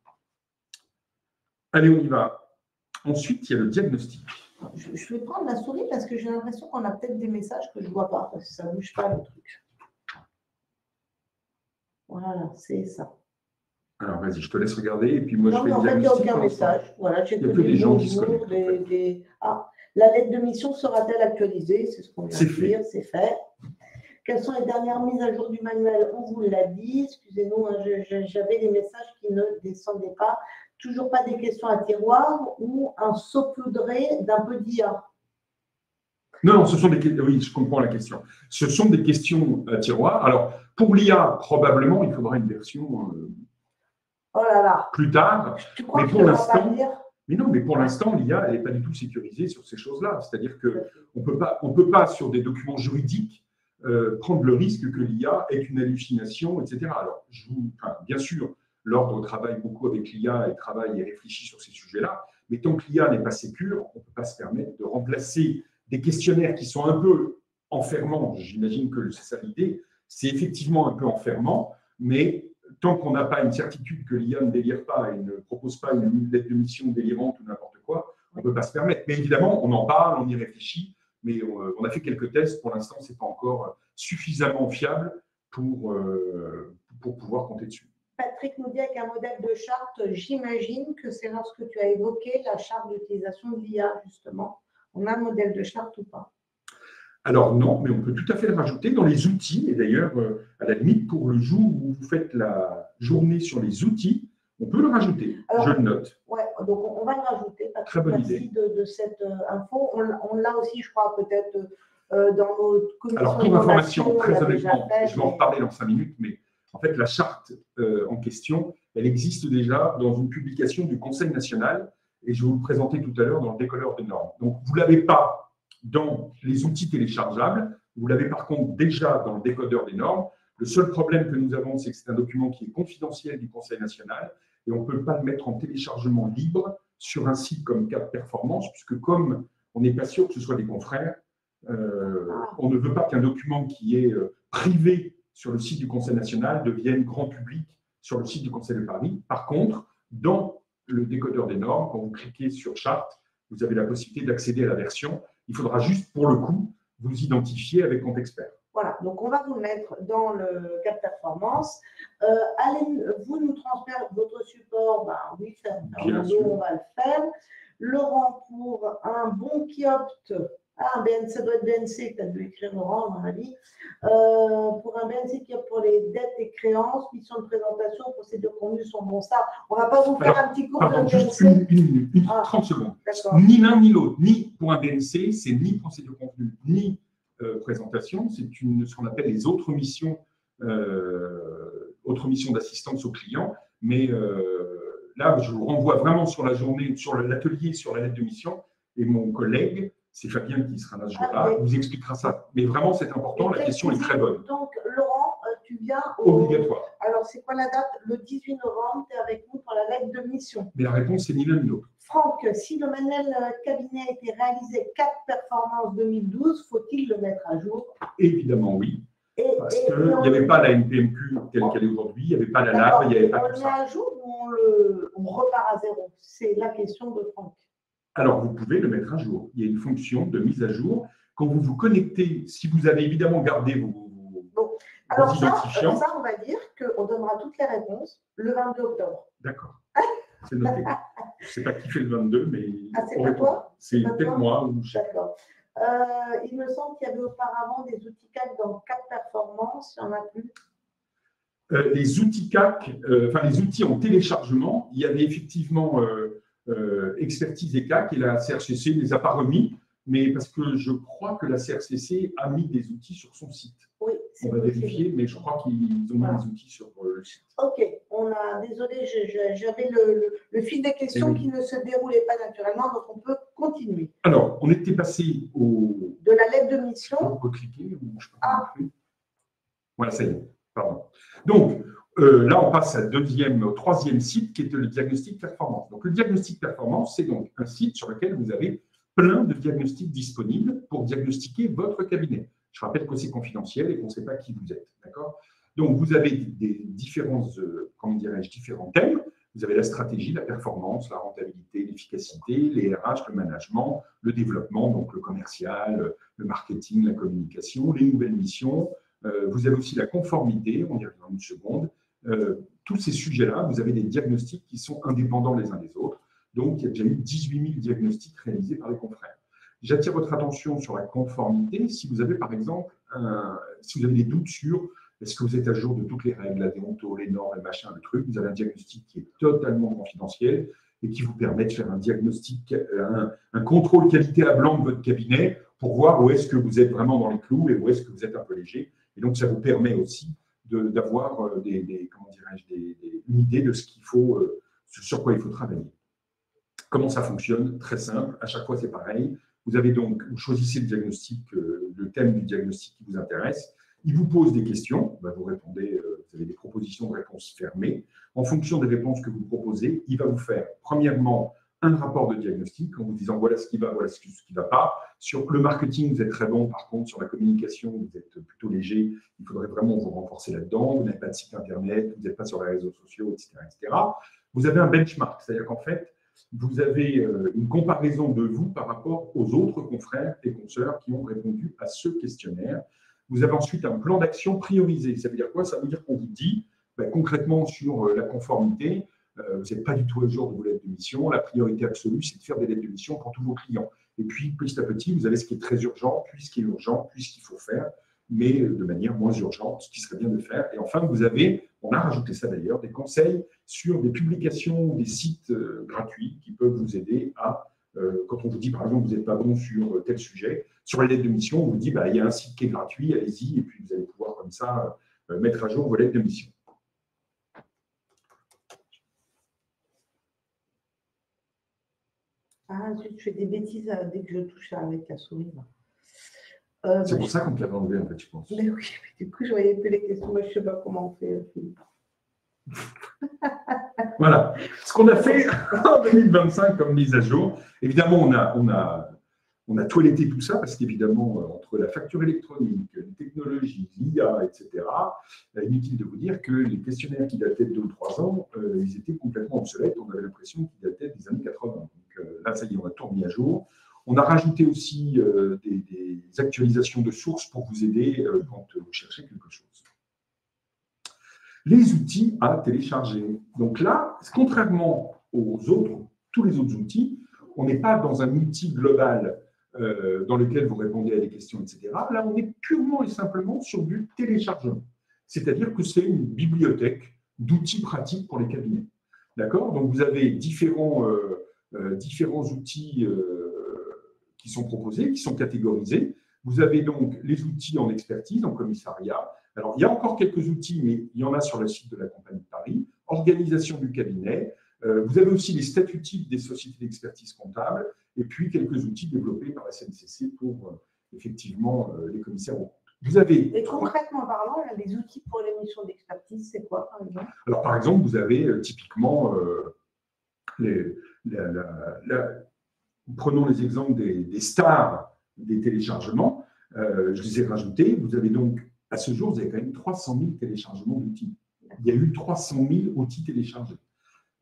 Allez, on y va. Ensuite, il y a le diagnostic. Je vais prendre la souris parce que j'ai l'impression qu'on a peut-être des messages que je ne vois pas, parce que ça ne bouge pas le truc. Voilà, c'est ça. Alors, vas-y, je te laisse regarder et puis moi, Non, je fais mais en le fait, il n'y a diagnostic. aucun message. Voilà, j'ai Il y a que des gens qui se bonjours, connectent. Ah, la lettre de mission sera-t-elle actualisée? C'est ce qu'on vient de dire, c'est fait. Quelles sont les dernières mises à jour du manuel? On vous l'a dit. Excusez-nous, hein, j'avais des messages qui ne descendaient pas. Toujours pas des questions à tiroir ou un saupoudré d'un peu d'IA? Non, ce sont des questions. Oui, je comprends la question. Ce sont des questions à tiroir. Alors, pour l'IA, probablement, il faudra une version oh là là. plus tard. Tu crois mais que pour l'instant, mais non, mais pour l'instant, l'IA, elle n'est pas du tout sécurisée sur ces choses-là. C'est-à-dire qu'on ne peut pas, sur des documents juridiques, prendre le risque que l'IA ait une hallucination, etc. Alors, bien sûr, l'ordre travaille beaucoup avec l'IA et travaille et réfléchit sur ces sujets-là, mais tant que l'IA n'est pas sécure, on ne peut pas se permettre de remplacer des questionnaires qui sont un peu enfermants. J'imagine que c'est ça l'idée. C'est effectivement un peu enfermant, mais tant qu'on n'a pas une certitude que l'IA ne délire pas et ne propose pas une lettre de mission délirante ou n'importe quoi, on ne peut pas se permettre. Mais évidemment, on en parle, on y réfléchit, mais on a fait quelques tests. Pour l'instant, ce n'est pas encore suffisamment fiable pour pouvoir compter dessus. Patrick nous dit avec un modèle de charte, j'imagine que c'est lorsque tu as évoqué la charte d'utilisation de l'IA, justement. On a un modèle de charte ou pas? Alors non, mais on peut tout à fait le rajouter dans les outils. Et d'ailleurs, à la limite, pour le jour où vous faites la journée sur les outils, on peut le rajouter. Alors, je le note. Oui, donc on va le rajouter. Patrick, très bonne merci idée. De cette info. On l'a aussi, je crois, peut-être dans nos commissions. Alors, pour information, très honnêtement, je vais en reparler dans 5 minutes, mais en fait, la charte en question, elle existe déjà dans une publication du Conseil national et je vais vous le présenter tout à l'heure dans le décolleur de normes. Donc, vous ne l'avez pas dans les outils téléchargeables, vous l'avez par contre déjà dans le décodeur des normes. Le seul problème que nous avons, c'est que c'est un document qui est confidentiel du Conseil national et on ne peut pas le mettre en téléchargement libre sur un site comme Cap Performance, puisque comme on n'est pas sûr que ce soit des confrères, on ne veut pas qu'un document qui est privé sur le site du Conseil national devienne grand public sur le site du Conseil de Paris. Par contre, dans le décodeur des normes, quand vous cliquez sur charte, vous avez la possibilité d'accéder à la version. Il faudra juste, pour le coup, vous identifier avec Compte Expert. Voilà, donc on va vous mettre dans le Cap Performance. Allez, vous nous transmettre votre support, oui, on va le faire. Laurent, pour un bon qui opte, ça doit être BNC que tu as dû écrire, Laurent, à mon avis. Pour un BNC qui opte pour les dettes et créances, mission de présentation, procédures convenues sont bons. Ça, on ne va pas vous faire un petit cours de BNC. Juste une minute, 30 secondes. Ni l'un ni l'autre, ni pour un BNC, c'est ni procédure convenue, ni présentation, c'est ce qu'on appelle les autres missions d'assistance aux clients. Mais là, je vous renvoie vraiment sur la journée, sur l'atelier, sur la lettre de mission, et mon collègue, c'est Fabien qui sera là ce jour-là, vous expliquera ça. Mais vraiment, c'est important, la question est très bonne. Donc, Laurent, tu viens obligatoire. Alors, c'est quoi la date? Le 18 novembre, tu es avec nous pour la lettre de mission. Mais la réponse, c'est ni l'un ni l'autre. Franck, si le manuel cabinet a été réalisé 4 performances 2012, faut-il le mettre à jour? Évidemment, oui. Parce qu'il n'y avait pas la NPMQ telle qu'elle est aujourd'hui, il n'y avait pas la LAB, il n'y avait pas tout ça. On le met à jour ou on repart à zéro? C'est la question de Franck. Alors, vous pouvez le mettre à jour. Il y a une fonction de mise à jour. Quand vous vous connectez, si vous avez évidemment gardé vos identifiants. Ça, on va dire qu'on donnera toutes les réponses le 22 octobre. D'accord. C'est noté. Je ne sais pas qui fait le 22, mais c'est pas toi? C'est peut-être moi. D'accord. Il me semble qu'il y avait auparavant des outils CAC dans CAC Performance, il n'y en a plus. Les outils CAC, enfin les outils en téléchargement, il y avait effectivement Expertise et CAC et la CRCC ne les a pas remis, mais parce que je crois que la CRCC a mis des outils sur son site. Oui, on va vérifier, mais je crois qu'ils ont mis des outils sur le site. Ok, désolé, j'avais le fil des questions qui ne se déroulait pas naturellement, donc on peut continuer. Alors, on était passé de la lettre de mission. On peut cliquer ou je peux pas cliquer. Voilà, ça y est. Pardon. Donc, là, on passe au troisième site qui est le diagnostic performance. Donc, le diagnostic performance, c'est donc un site sur lequel vous avez plein de diagnostics disponibles pour diagnostiquer votre cabinet. Je rappelle que c'est confidentiel et qu'on ne sait pas qui vous êtes. D'accord ? Donc, vous avez des différents thèmes. Vous avez la stratégie, la performance, la rentabilité, l'efficacité, les RH, le management, le développement, donc le commercial, le marketing, la communication, les nouvelles missions. Vous avez aussi la conformité, on y revient dans une seconde. Tous ces sujets-là, vous avez des diagnostics qui sont indépendants les uns des autres. Donc, il y a déjà eu 18 000 diagnostics réalisés par les confrères. J'attire votre attention sur la conformité. Si vous avez, par exemple, si vous avez des doutes sur est-ce que vous êtes à jour de toutes les règles, la déonto, les normes, les machins, le truc, vous avez un diagnostic qui est totalement confidentiel et qui vous permet de faire un diagnostic, un contrôle qualité à blanc de votre cabinet pour voir où est-ce que vous êtes vraiment dans les clous et où est-ce que vous êtes un peu léger. Et donc, ça vous permet aussi d'avoir une idée de ce qu'il faut, sur quoi il faut travailler. Comment ça fonctionne? Très simple. À chaque fois, c'est pareil. Vous choisissez le diagnostic, le thème du diagnostic qui vous intéresse. Il vous pose des questions. Vous répondez, vous avez des propositions de réponses fermées. En fonction des réponses que vous proposez, il va vous faire, premièrement, un rapport de diagnostic en vous disant voilà ce qui va, voilà ce qui ne va pas. Sur le marketing, vous êtes très bon. Par contre, sur la communication, vous êtes plutôt léger. Il faudrait vraiment vous renforcer là-dedans. Vous n'avez pas de site internet, vous n'êtes pas sur les réseaux sociaux, etc., etc. Vous avez un benchmark, c'est-à-dire qu'en fait, vous avez une comparaison de vous par rapport aux autres confrères et consoeurs qui ont répondu à ce questionnaire. Vous avez ensuite un plan d'action priorisé. Ça veut dire quoi? Ça veut dire qu'on vous dit, concrètement, sur la conformité, vous n'êtes pas du tout à jour de vos lettres de mission. La priorité absolue, c'est de faire des lettres de mission pour tous vos clients. Et puis, petit à petit, vous avez ce qui est très urgent, puis ce qui est urgent, puis ce qu'il faut faire, mais de manière moins urgente, ce qui serait bien de faire. Et enfin, vous avez, on a rajouté ça d'ailleurs, des conseils sur des publications, des sites gratuits qui peuvent vous aider à, quand on vous dit par exemple, vous n'êtes pas bon sur tel sujet, sur les lettres de mission, on vous dit, il y a un site qui est gratuit, allez-y, et puis vous allez pouvoir comme ça mettre à jour vos lettres de mission. Ah, je fais des bêtises dès que je touche avec la souris. C'est pour ça qu'on te l'avait enlevé, en fait, je pense. Mais oui, mais du coup, je ne voyais plus les questions. Moi, je ne sais pas comment on fait, Philippe. Voilà. Ce qu'on a fait en 2025 comme mise à jour, évidemment, on a toiletté tout ça parce qu'évidemment, entre la facture électronique, les technologies, l'IA, etc., inutile de vous dire que les questionnaires qui dataient de 2 ou 3 ans, ils étaient complètement obsolètes. On avait l'impression qu'ils dataient des années 80. Donc là, ça y est, on a tout remis à jour. On a rajouté aussi des actualisations de sources pour vous aider quand vous cherchez quelque chose. Les outils à télécharger. Donc là, contrairement aux autres, tous les autres outils, on n'est pas dans un outil global dans lequel vous répondez à des questions, etc. Là, on est purement et simplement sur du téléchargement. C'est-à-dire que c'est une bibliothèque d'outils pratiques pour les cabinets. D'accord? Donc, vous avez différents outils qui sont proposés, qui sont catégorisés. Vous avez donc les outils en expertise, en commissariat. Alors, il y a encore quelques outils, mais il y en a sur le site de la Compagnie de Paris. Organisation du cabinet. Vous avez aussi les statuts types des sociétés d'expertise comptable et puis quelques outils développés par la CNCC pour effectivement les commissaires aux comptes. Vous avez... Et concrètement parlant, les outils pour les missions d'expertise, c'est quoi, par exemple? Alors, par exemple, vous avez typiquement prenons les exemples des stars des téléchargements. Je les ai rajoutés. Vous avez donc, à ce jour, vous avez quand même 300 000 téléchargements d'outils. Il y a eu 300 000 outils téléchargés.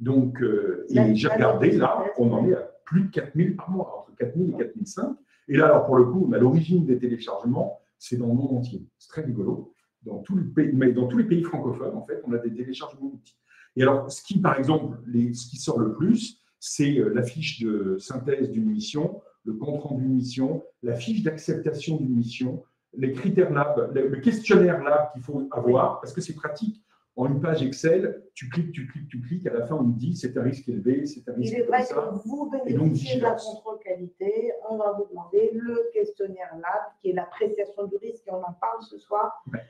Donc, et j'ai regardé, là, on en est à plus de 4 000 par mois, entre 4 000 et 4 500. Et là, alors pour le coup, on a l'origine des téléchargements, c'est dans le monde entier. C'est très rigolo. Dans tous les pays francophones, en fait, on a des téléchargements d'outils. Et alors, par exemple, ce qui sort le plus, c'est la fiche de synthèse d'une mission, le compte-rendu de mission, la fiche d'acceptation d'une mission, les critères lab, le questionnaire lab qu'il faut avoir, parce que c'est pratique. En une page Excel, tu cliques, à la fin on te dit c'est un risque élevé, c'est un risque Il est vrai comme ça. que vous Et donc, bénéficiez de la vigilance. contrôle qualité, on va vous demander le questionnaire LAB, qui est l'appréciation du risque, et on en parle ce soir, Ouais.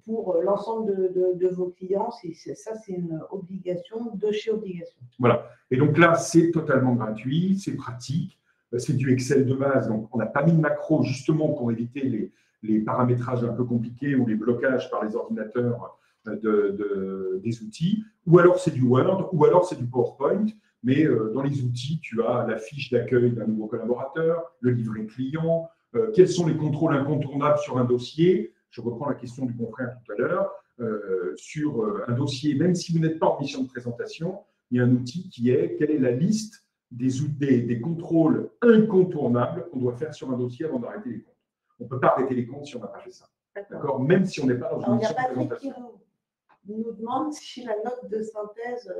pour l'ensemble de vos clients. Ça, c'est une obligation de chez obligation. Voilà. Et donc là, c'est totalement gratuit, c'est pratique, c'est du Excel de base, donc on n'a pas mis de macro justement pour éviter les paramétrages un peu compliqués ou les blocages par les ordinateurs des outils, ou alors c'est du Word, ou alors c'est du PowerPoint, mais dans les outils, tu as la fiche d'accueil d'un nouveau collaborateur, le livret client, quels sont les contrôles incontournables sur un dossier. Je reprends la question du confrère tout à l'heure. Sur un dossier, même si vous n'êtes pas en mission de présentation, il y a un outil qui est quelle est la liste des contrôles incontournables qu'on doit faire sur un dossier avant d'arrêter les comptes. On ne peut pas arrêter les comptes si on n'a pas fait ça. D'accord. Même si on n'est pas dans une Alors, il y a mission de Patrick qui présentation. nous demande si la note de synthèse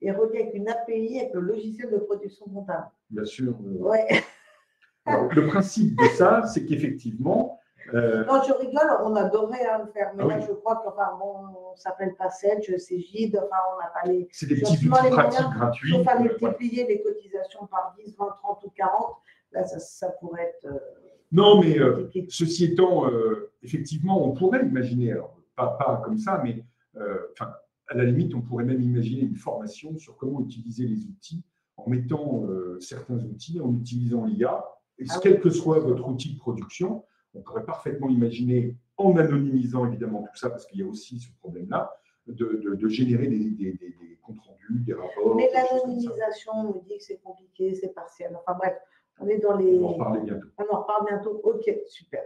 est reliée avec une API avec le logiciel de production comptable. Bien sûr. Ouais. Alors, le principe de ça, c'est qu'effectivement. Non, je rigole, on adorait le faire, mais là, oui. je crois on ne s'appelle pas Sedge, c'est Gide, enfin, on n'a pas les. C'est des petits outils les pratiques moyens, gratuits. Sauf à multiplier les cotisations par 10, 20, 30 ou 40, là, ça pourrait être. Non, mais ceci étant, effectivement, on pourrait imaginer, alors pas comme ça, mais à la limite, on pourrait même imaginer une formation sur comment utiliser les outils en mettant certains outils, en utilisant l'IA, et quel que soit votre outil de production, on pourrait parfaitement imaginer, en anonymisant évidemment tout ça, parce qu'il y a aussi ce problème-là, de générer des comptes rendus, des rapports. Mais l'anonymisation, on me dit que c'est compliqué, c'est partiel. Enfin bref, on est dans les. On en reparle bientôt. On en reparle bientôt. Ok, super.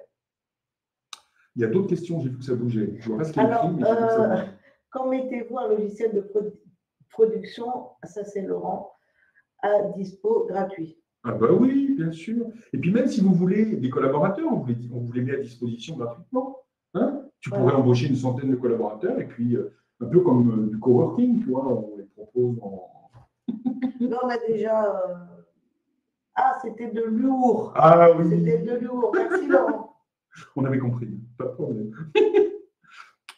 Il y a d'autres questions, j'ai vu que ça bougeait. Je vois pas ce qu'il y a Alors, écrit, mais j'ai vu que ça bougeait. quand mettez-vous un logiciel de production, ça c'est Laurent, à dispo gratuit? Ah bah oui, bien sûr. Et puis même si vous voulez des collaborateurs, on vous les met à disposition gratuitement. Hein, tu pourrais embaucher une centaine de collaborateurs et puis un peu comme du coworking, tu vois, on les propose en… Là, on a déjà… Ah, c'était de lourd. Ah oui. C'était de lourd. Merci Laurent. On avait compris, pas de problème.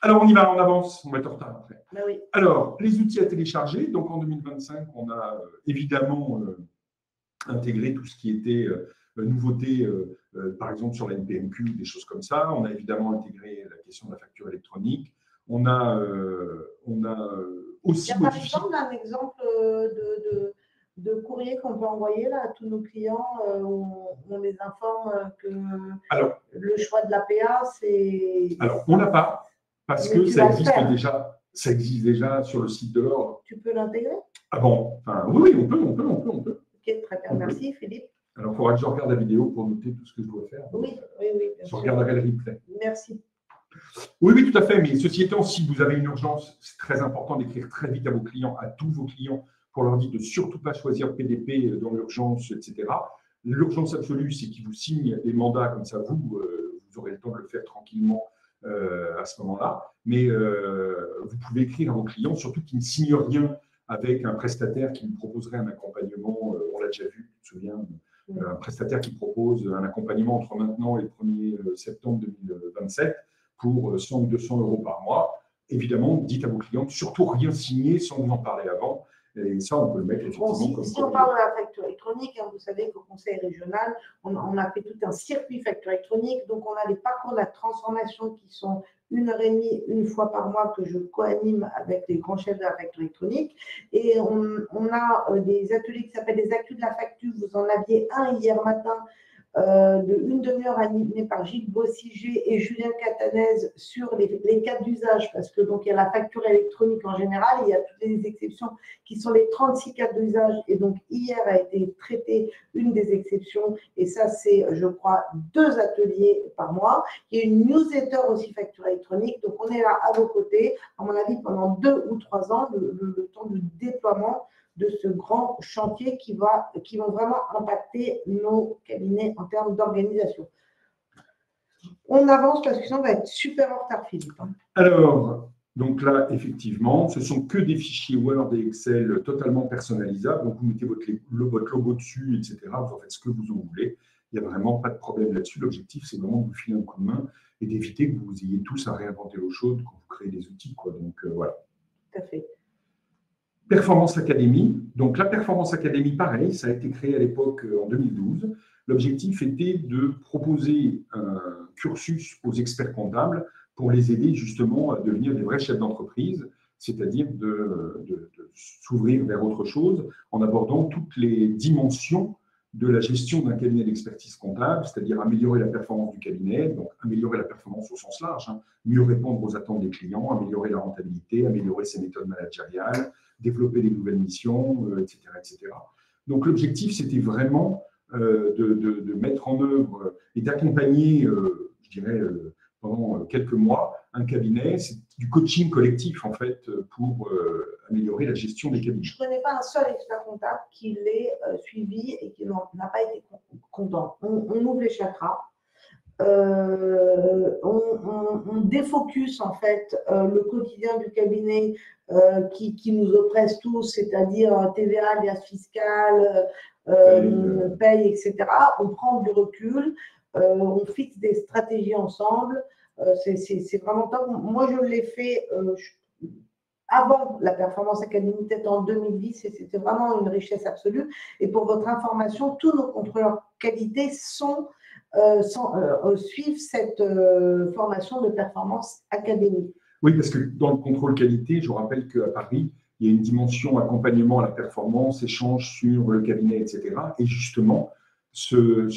Alors on y va, on avance, on va être en retard après. Ben oui. Alors, les outils à télécharger. Donc en 2025, on a évidemment intégré tout ce qui était nouveauté, par exemple sur la NPMQ, des choses comme ça. On a évidemment intégré la question de la facture électronique. On a aussi Il y a par exemple un exemple de courrier qu'on peut envoyer là, à tous nos clients où on les informe que le choix de l'APA, c'est… Alors, on n'a pas, parce que ça existe déjà sur le site de l'ordre. Tu peux l'intégrer? Ah bon? Enfin, oui, on peut. Ok, très bien. Merci Philippe. Alors, il faudra que je regarde la vidéo pour noter tout ce que je dois faire. Oui. Je regarderai le replay. Merci. Oui, tout à fait. Mais ceci étant, si vous avez une urgence, c'est très important d'écrire très vite à vos clients, à tous vos clients, pour leur dire de surtout pas choisir PDP dans l'urgence, etc. L'urgence absolue, c'est qu'ils vous signent des mandats comme ça, vous aurez le temps de le faire tranquillement à ce moment-là. Mais vous pouvez écrire à vos clients, surtout qu'ils ne signent rien avec un prestataire qui vous proposerait un accompagnement. On l'a déjà vu, tu te souviens, un prestataire qui propose un accompagnement entre maintenant et le 1er septembre 2027 pour 100 ou 200 euros par mois. Évidemment, dites à vos clients de surtout rien signer sans vous en parler avant. Et ça, on peut le mettre effectivement comme… Si on parle de la facture électronique, vous savez qu'au Conseil régional, on a fait tout un circuit facture électronique. Donc, on a les parcours de la transformation qui sont 1h30, une fois par mois, que je co-anime avec les grands chefs de la facture électronique. Et on a des ateliers qui s'appellent les actus de la facture. Vous en aviez un hier matin de une demi-heure animé par Gilles Bossigé et Julien Catanèse sur les cas d'usage, parce que donc il y a la facture électronique en général, il y a toutes les exceptions qui sont les 36 cas d'usage, et donc hier a été traité une des exceptions, et ça c'est, je crois, 2 ateliers par mois. Il y a une newsletter aussi facture électronique, donc on est là à vos côtés, à mon avis pendant 2 ou 3 ans, le temps de déploiement de ce grand chantier qui vont vraiment impacter nos cabinets en termes d'organisation. On avance parce que sinon on va être super en retard, Philippe. Alors, Donc là, effectivement, ce sont que des fichiers Word et Excel totalement personnalisables. Donc vous mettez votre logo dessus, etc. Vous en faites ce que vous en voulez. Il n'y a vraiment pas de problème là-dessus. L'objectif, c'est vraiment de vous filer un coup de main et d'éviter que vous ayez tous à réinventer l'eau chaude quand vous créez des outils, quoi. Donc voilà. Tout à fait. Performance Academy. Donc la Performance Academy, pareil, ça a été créé à l'époque en 2012. L'objectif était de proposer un cursus aux experts comptables pour les aider justement à devenir des vrais chefs d'entreprise, c'est-à-dire de s'ouvrir vers autre chose en abordant toutes les dimensions de la gestion d'un cabinet d'expertise comptable, c'est-à-dire améliorer la performance du cabinet, donc améliorer la performance au sens large, hein, mieux répondre aux attentes des clients, améliorer la rentabilité, améliorer ses méthodes managériales, développer des nouvelles missions, etc., etc. Donc l'objectif, c'était vraiment de mettre en œuvre et d'accompagner, je dirais, pendant quelques mois, un cabinet. C'est du coaching collectif, en fait, pour améliorer la gestion des cabinets. Je ne connais pas un seul expert comptable qui l'ait suivi et qui n'a pas été content. On ouvre les chakras. On défocus en fait le quotidien du cabinet qui nous oppresse tous, c'est-à-dire TVA, liasse fiscale, paye, etc. On prend du recul, on fixe des stratégies ensemble. C'est vraiment top. Moi, je l'ai fait avant la Performance Academy, peut-être en 2010, et c'était vraiment une richesse absolue. Et pour votre information, tous nos contrôleurs qualité suivent cette formation de Performance Academy. Oui, parce que dans le contrôle qualité, je vous rappelle qu'à Paris, il y a une dimension accompagnement à la performance, échange sur le cabinet, etc. Et justement, ce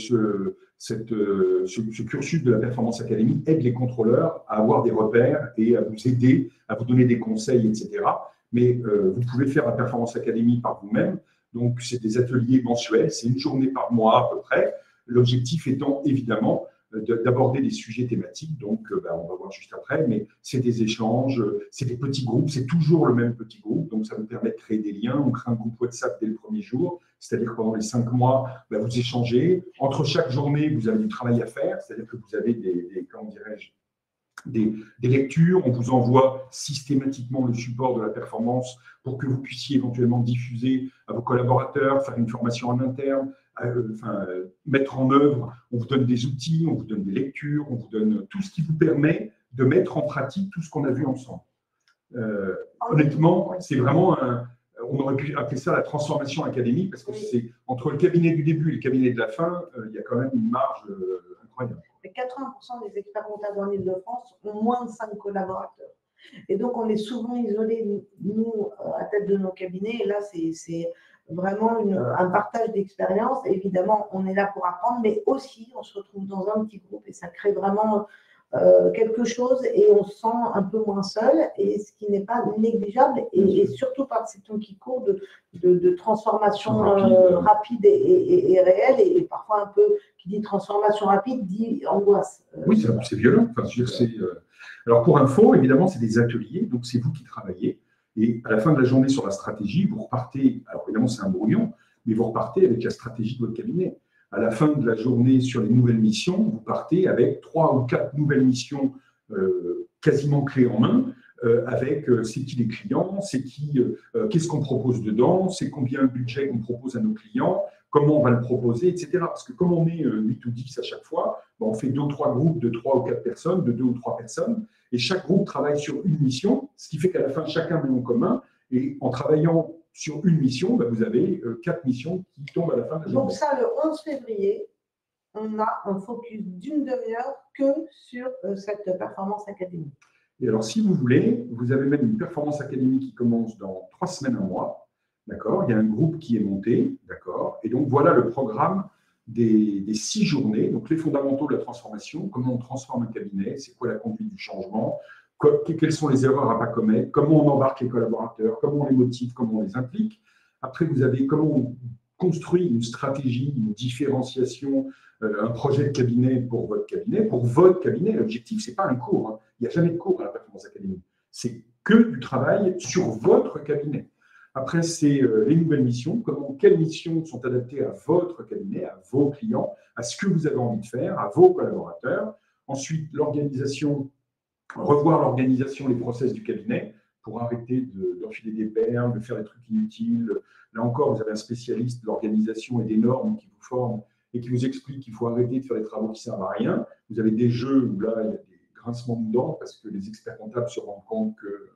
cursus de la Performance Academy aide les contrôleurs à avoir des repères et à vous aider, à vous donner des conseils, etc. Mais vous pouvez faire la Performance Academy par vous-même. Donc, c'est des ateliers mensuels, c'est une journée par mois à peu près. L'objectif étant évidemment d'aborder des sujets thématiques, donc on va voir juste après, mais c'est des échanges, c'est des petits groupes, c'est toujours le même petit groupe, donc ça vous permet de créer des liens. On crée un groupe WhatsApp dès le premier jour, c'est-à-dire que pendant les 5 mois, vous échangez. Entre chaque journée, vous avez du travail à faire, c'est-à-dire que vous avez comment dirais-je, des lectures, on vous envoie systématiquement le support de la performance pour que vous puissiez éventuellement diffuser à vos collaborateurs, faire une formation en interne, mettre en œuvre, on vous donne des outils, on vous donne des lectures, on vous donne tout ce qui vous permet de mettre en pratique tout ce qu'on a vu ensemble. Honnêtement, c'est vraiment on aurait pu appeler ça la transformation académique parce que c'est entre le cabinet du début et le cabinet de la fin, il y a quand même une marge incroyable. Mais 80% des experts comptables en Île-de-France ont moins de 5 collaborateurs. Et donc, on est souvent isolés, nous, à tête de nos cabinets. Et là, c'est vraiment un partage d'expérience. Évidemment, on est là pour apprendre, mais aussi, on se retrouve dans un petit groupe et ça crée vraiment quelque chose et on se sent un peu moins seul, et ce qui n'est pas négligeable, et surtout par ces temps qui courent de transformation rapide et réelle, et parfois un peu, qui dit transformation rapide, dit angoisse. Oui, c'est violent. Enfin, alors pour info, évidemment, c'est des ateliers, donc c'est vous qui travaillez, et à la fin de la journée sur la stratégie, vous repartez, alors évidemment c'est un brouillon, mais vous repartez avec la stratégie de votre cabinet. À la fin de la journée sur les nouvelles missions, vous partez avec 3 ou 4 nouvelles missions quasiment clés en main, avec c'est qui les clients, c'est qui, qu'est-ce qu'on propose dedans, c'est combien le budget qu'on propose à nos clients, comment on va le proposer, etc. Parce que comme on est 8 ou 10 à chaque fois, on fait 2 ou 3 groupes de 3 ou 4 personnes, de 2 ou 3 personnes, et chaque groupe travaille sur une mission, ce qui fait qu'à la fin, chacun met en commun, et en travaillant sur une mission, vous avez 4 missions qui tombent à la fin de la journée. Donc ça, le 11 février, on a un focus d'une demi-heure que sur cette performance académique. Et alors, si vous voulez, vous avez même une performance académique qui commence dans 3 semaines, un mois. D'accord ? Il y a un groupe qui est monté. D'accord ? Et donc, voilà le programme des 6 journées. Donc, les fondamentaux de la transformation, comment on transforme un cabinet, c'est quoi la conduite du changement, quelles sont les erreurs à ne pas commettre, comment on embarque les collaborateurs, comment on les motive, comment on les implique. Après, vous avez comment on construit une stratégie, une différenciation, un projet de cabinet pour votre cabinet. Pour votre cabinet, l'objectif, ce n'est pas un cours. Hein. Il n'y a jamais de cours à la Performance Academy. C'est que du travail sur votre cabinet. Après, c'est les nouvelles missions. Quelles missions sont adaptées à votre cabinet, à vos clients, à ce que vous avez envie de faire, à vos collaborateurs. Ensuite, l'organisation revoir l'organisation, les process du cabinet pour arrêter d'enfiler des perles, de faire des trucs inutiles. Là encore, vous avez un spécialiste de l'organisation et des normes qui vous forme et qui vous explique qu'il faut arrêter de faire des travaux qui ne servent à rien. Vous avez des jeux où là, il y a des grincements de dents parce que les experts comptables se rendent compte que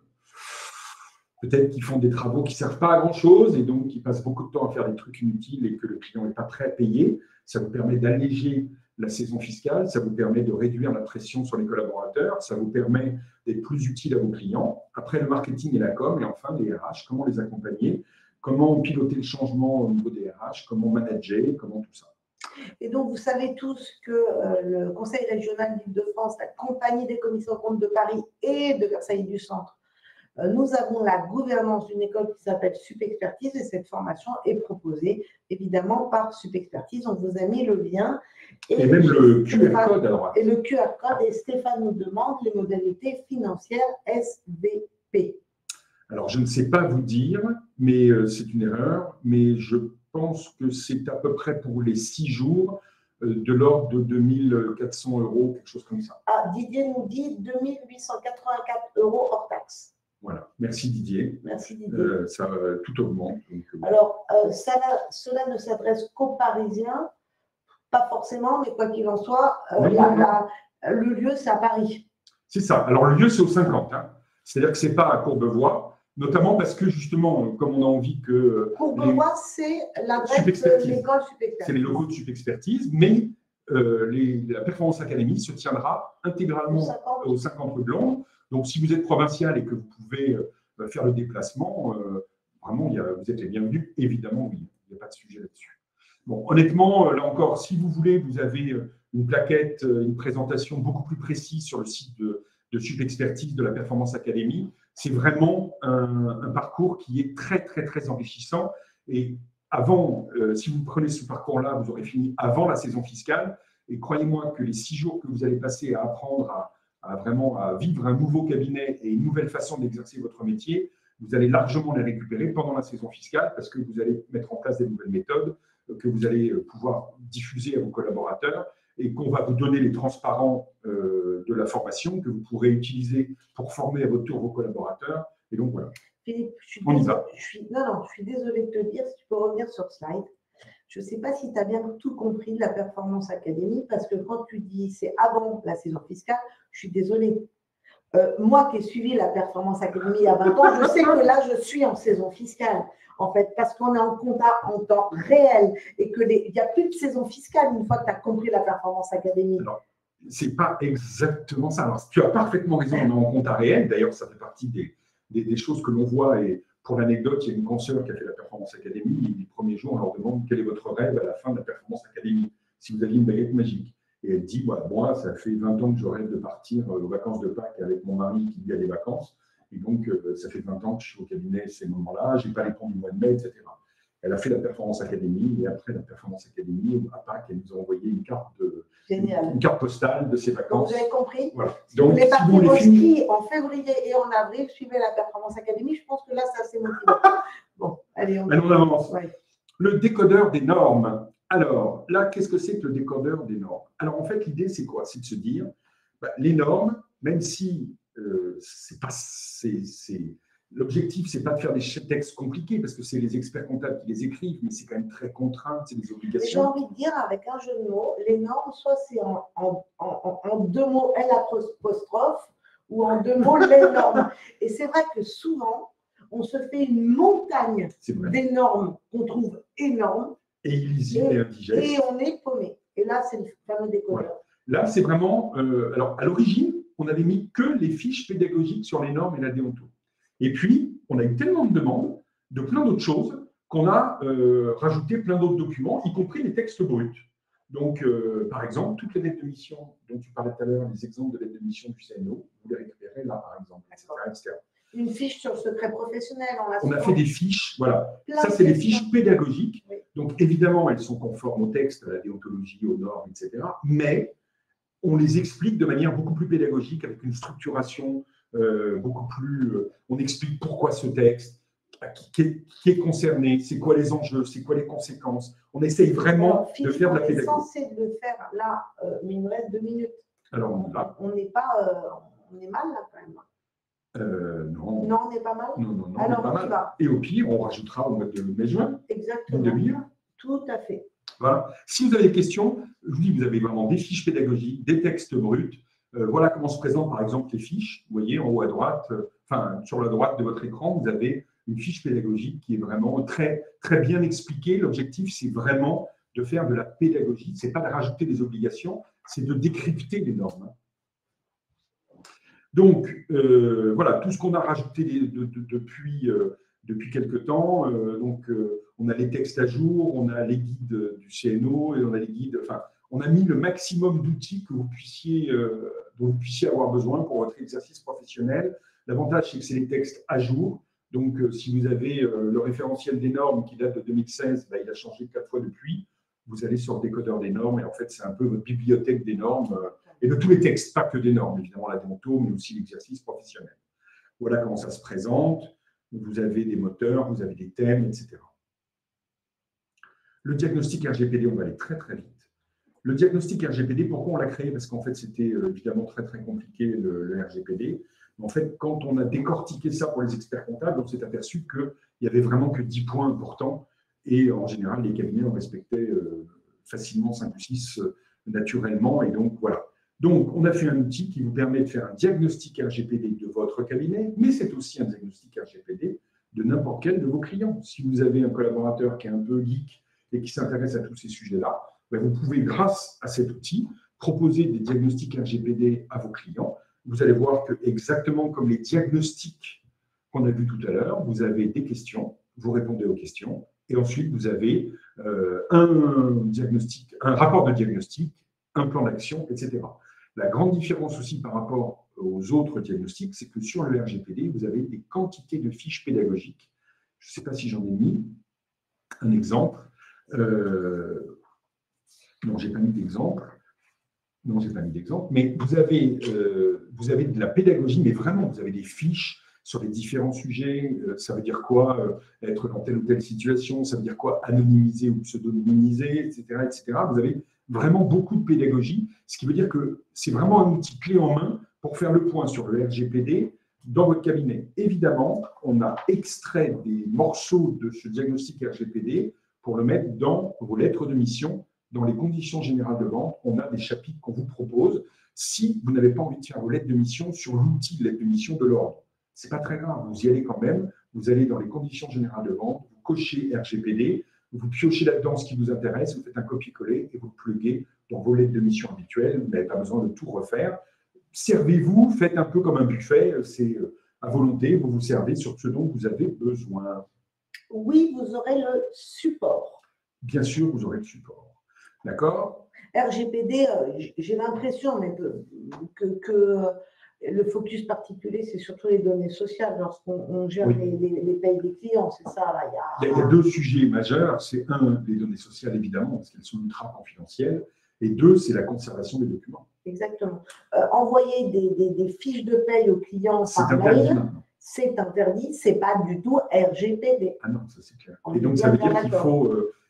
peut-être qu'ils font des travaux qui ne servent pas à grand-chose et donc ils passent beaucoup de temps à faire des trucs inutiles et que le client n'est pas prêt à payer. Ça vous permet d'alléger la saison fiscale, ça vous permet de réduire la pression sur les collaborateurs, ça vous permet d'être plus utile à vos clients. Après, le marketing et la com, et enfin les RH, comment les accompagner, comment piloter le changement au niveau des RH, comment manager, comment tout ça. Et donc, vous savez tous que le Conseil régional d'Île-de-France, la Compagnie des commissions de comptes de Paris et de Versailles du Centre, nous avons la gouvernance d'une école qui s'appelle Supexpertise et cette formation est proposée évidemment par Supexpertise. On vous a mis le lien. Et même le QR code à droite. Et le QR code, et Stéphane nous demande les modalités financières SVP. Alors, je ne sais pas vous dire, mais c'est une erreur, mais je pense que c'est à peu près pour les 6 jours de l'ordre de 2400 €, quelque chose comme ça. Ah, Didier nous dit 2884 € hors taxe. Voilà, merci Didier. Merci Didier. Ça tout augmente. Donc, alors, cela ne s'adresse qu'aux Parisiens, pas forcément, mais quoi qu'il en soit, le lieu, c'est à Paris. C'est ça. Alors, le lieu, c'est au 50. Hein. C'est-à-dire que ce n'est pas à Courbevoie, notamment parce que, justement, comme on a envie que… Courbevoie, c'est l'adresse de l'école Supexpertise. C'est les locaux de Supexpertise, mais la Performance Academy se tiendra intégralement au 50 rue de Langres. Donc, si vous êtes provincial et que vous pouvez faire le déplacement, vraiment, vous êtes les bienvenus. Évidemment, oui, il n'y a pas de sujet là-dessus. Bon, honnêtement, là encore, si vous voulez, vous avez une plaquette, une présentation beaucoup plus précise sur le site de Supexpertise de la Performance Academy. C'est vraiment un parcours qui est très, très, très enrichissant. Et avant, si vous prenez ce parcours-là, vous aurez fini avant la saison fiscale. Et croyez-moi que les 6 jours que vous allez passer à apprendre à vivre un nouveau cabinet et une nouvelle façon d'exercer votre métier, vous allez largement les récupérer pendant la saison fiscale parce que vous allez mettre en place des nouvelles méthodes que vous allez pouvoir diffuser à vos collaborateurs et qu'on va vous donner les transparents de la formation que vous pourrez utiliser pour former à votre tour vos collaborateurs. Et donc, voilà. Philippe, on y va. Je suis désolée de te dire, si tu peux revenir sur slide. Je ne sais pas si tu as bien tout compris de la Performance Academy, parce que quand tu dis c'est avant la saison fiscale, je suis désolée. Moi qui ai suivi la Performance Academy il y a 20 ans, je sais que là, je suis en saison fiscale, en fait, parce qu'on est en compta en temps réel et qu'il n'y a plus de saison fiscale une fois que tu as compris la Performance Academy. Alors, ce n'est pas exactement ça. Alors, tu as parfaitement raison, on est en compta réel. D'ailleurs, ça fait partie des choses que l'on voit. Et pour l'anecdote, il y a une consoeur qui a fait la Performance Academy. Les premiers jours, on leur demande quel est votre rêve à la fin de la Performance Academy, si vous aviez une baguette magique. Et elle dit, voilà, moi, ça fait 20 ans que je rêve de partir aux vacances de Pâques avec mon mari qui lui a des vacances. Et donc, ça fait 20 ans que je suis au cabinet à ces moments-là, je n'ai pas les comptes du mois de mai, etc. Elle a fait la Performance Academy et après la Performance Academy, à Pâques, elle nous a envoyé une carte postale de ses vacances. Vous avez compris. Voilà. Donc, vous voulez partir au ski en février et en avril, suivez la Performance Academy, je pense que là, ça c'est motivant. Bon, allez, on avance. Ouais. Le décodeur des normes. Alors, là, qu'est-ce que c'est que le décodeur des normes? Alors, en fait, l'idée, c'est quoi? C'est de se dire, les normes, même si l'objectif, ce n'est pas de faire des textes compliqués, parce que c'est les experts comptables qui les écrivent, mais c'est quand même très contraint, c'est des obligations. J'ai envie de dire, avec un jeu de mots, les normes, soit c'est en 2 mots L apostrophe, ou en 2 mots les normes. Et c'est vrai que souvent, on se fait une montagne des normes qu'on trouve énormes. Et illisible et indigeste. Et on est paumé. Et là, c'est le fameux décodeur. Voilà. Là, c'est vraiment… alors, à l'origine, on n'avait mis que les fiches pédagogiques sur les normes et la déonto. Et puis, on a eu tellement de demandes de plein d'autres choses qu'on a rajouté plein d'autres documents, y compris les textes bruts. Donc, par exemple, toutes les lettres de mission dont tu parlais tout à l'heure, les exemples de lettres de mission du CNO, vous les récupérez là, par exemple, etc. Une fiche sur le secret professionnel. On a fait des fiches, voilà. Ça, c'est les fiches pédagogiques. Oui. Donc, évidemment, elles sont conformes au texte, à la déontologie, aux normes, etc. Mais on les explique de manière beaucoup plus pédagogique, avec une structuration beaucoup plus… on explique pourquoi ce texte, qui est concerné, c'est quoi les enjeux, c'est quoi les conséquences. On essaye vraiment de faire de la pédagogie. On est censé le faire là, mais il nous reste 2 minutes. Alors, on n'est pas… On est mal là quand même. Non. Non, on n'est pas mal. Non, non, non, Alors, pas on y mal. va. Et au pire, on rajoutera au mois de mai-juin, une Exactement. demi-heure. Tout à fait. Voilà. Si vous avez des questions, je vous dis, vous avez vraiment des fiches pédagogiques, des textes bruts. Voilà comment se présentent par exemple les fiches. Vous voyez en haut à droite, enfin sur la droite de votre écran, vous avez une fiche pédagogique qui est vraiment très, très bien expliquée. L'objectif, c'est vraiment de faire de la pédagogie. Ce n'est pas de rajouter des obligations, c'est de décrypter les normes. Donc, voilà, tout ce qu'on a rajouté depuis quelque temps. On a les textes à jour, on a les guides du CNO et on a les guides. Enfin, on a mis le maximum d'outils que dont vous puissiez avoir besoin pour votre exercice professionnel. L'avantage, c'est que c'est les textes à jour. Donc, si vous avez le référentiel des normes qui date de 2016, il a changé 4 fois depuis. Vous allez sur le décodeur des normes et en fait, c'est un peu votre bibliothèque des normes et de tous les textes, pas que des normes, évidemment la déonto, mais aussi l'exercice professionnel. Voilà comment ça se présente. Vous avez des moteurs, vous avez des thèmes, etc. Le diagnostic RGPD, on va aller très, très vite. Le diagnostic RGPD, pourquoi on l'a créé? Parce qu'en fait, c'était évidemment très, très compliqué, le RGPD. En fait, quand on a décortiqué ça pour les experts comptables, on s'est aperçu qu'il n'y avait vraiment que 10 points importants. Et en général, les cabinets en respectaient facilement 5 ou 6 naturellement. Et donc, voilà. Donc, on a fait un outil qui vous permet de faire un diagnostic RGPD de votre cabinet, mais c'est aussi un diagnostic RGPD de n'importe quel de vos clients. Si vous avez un collaborateur qui est un peu geek et qui s'intéresse à tous ces sujets-là, vous pouvez, grâce à cet outil, proposer des diagnostics RGPD à vos clients. Vous allez voir que, exactement comme les diagnostics qu'on a vus tout à l'heure, vous avez des questions, vous répondez aux questions, et ensuite vous avez un rapport de diagnostic, un plan d'action, etc. La grande différence aussi par rapport aux autres diagnostics, c'est que sur le RGPD, vous avez des quantités de fiches pédagogiques. Je ne sais pas si j'en ai mis un exemple. Non, je n'ai pas mis d'exemple. Non, je n'ai pas mis d'exemple. Mais vous avez de la pédagogie, mais vraiment, vous avez des fiches sur les différents sujets. Ça veut dire quoi être dans telle ou telle situation? Ça veut dire quoi anonymiser ou pseudonymiser, etc., etc. Vous avez vraiment beaucoup de pédagogie, ce qui veut dire que c'est vraiment un outil clé en main pour faire le point sur le RGPD dans votre cabinet. Évidemment, on a extrait des morceaux de ce diagnostic RGPD pour le mettre dans vos lettres de mission. Dans les conditions générales de vente, on a des chapitres qu'on vous propose si vous n'avez pas envie de faire vos lettres de mission sur l'outil de lettres de mission de l'ordre. Ce n'est pas très grave, vous y allez quand même, vous allez dans les conditions générales de vente, vous cochez RGPD, vous piochez là-dedans ce qui vous intéresse, vous faites un copier-coller et vous le pluguez dans vos lettres de mission habituelles, vous n'avez pas besoin de tout refaire. Servez-vous, faites un peu comme un buffet, c'est à volonté, vous vous servez sur ce dont vous avez besoin. Oui, vous aurez le support. Bien sûr, vous aurez le support. D'accord? RGPD, j'ai l'impression que le focus particulier, c'est surtout les données sociales lorsqu'on gère les payes des clients, c'est ça là. Il y a 2 sujets majeurs. C'est un, les données sociales évidemment, parce qu'elles sont ultra confidentielles, et 2, c'est la conservation des documents. Exactement. Envoyer des fiches de paye aux clients par mail, c'est interdit, c'est pas du tout RGPD. Ah non, ça c'est clair. Et donc ça veut dire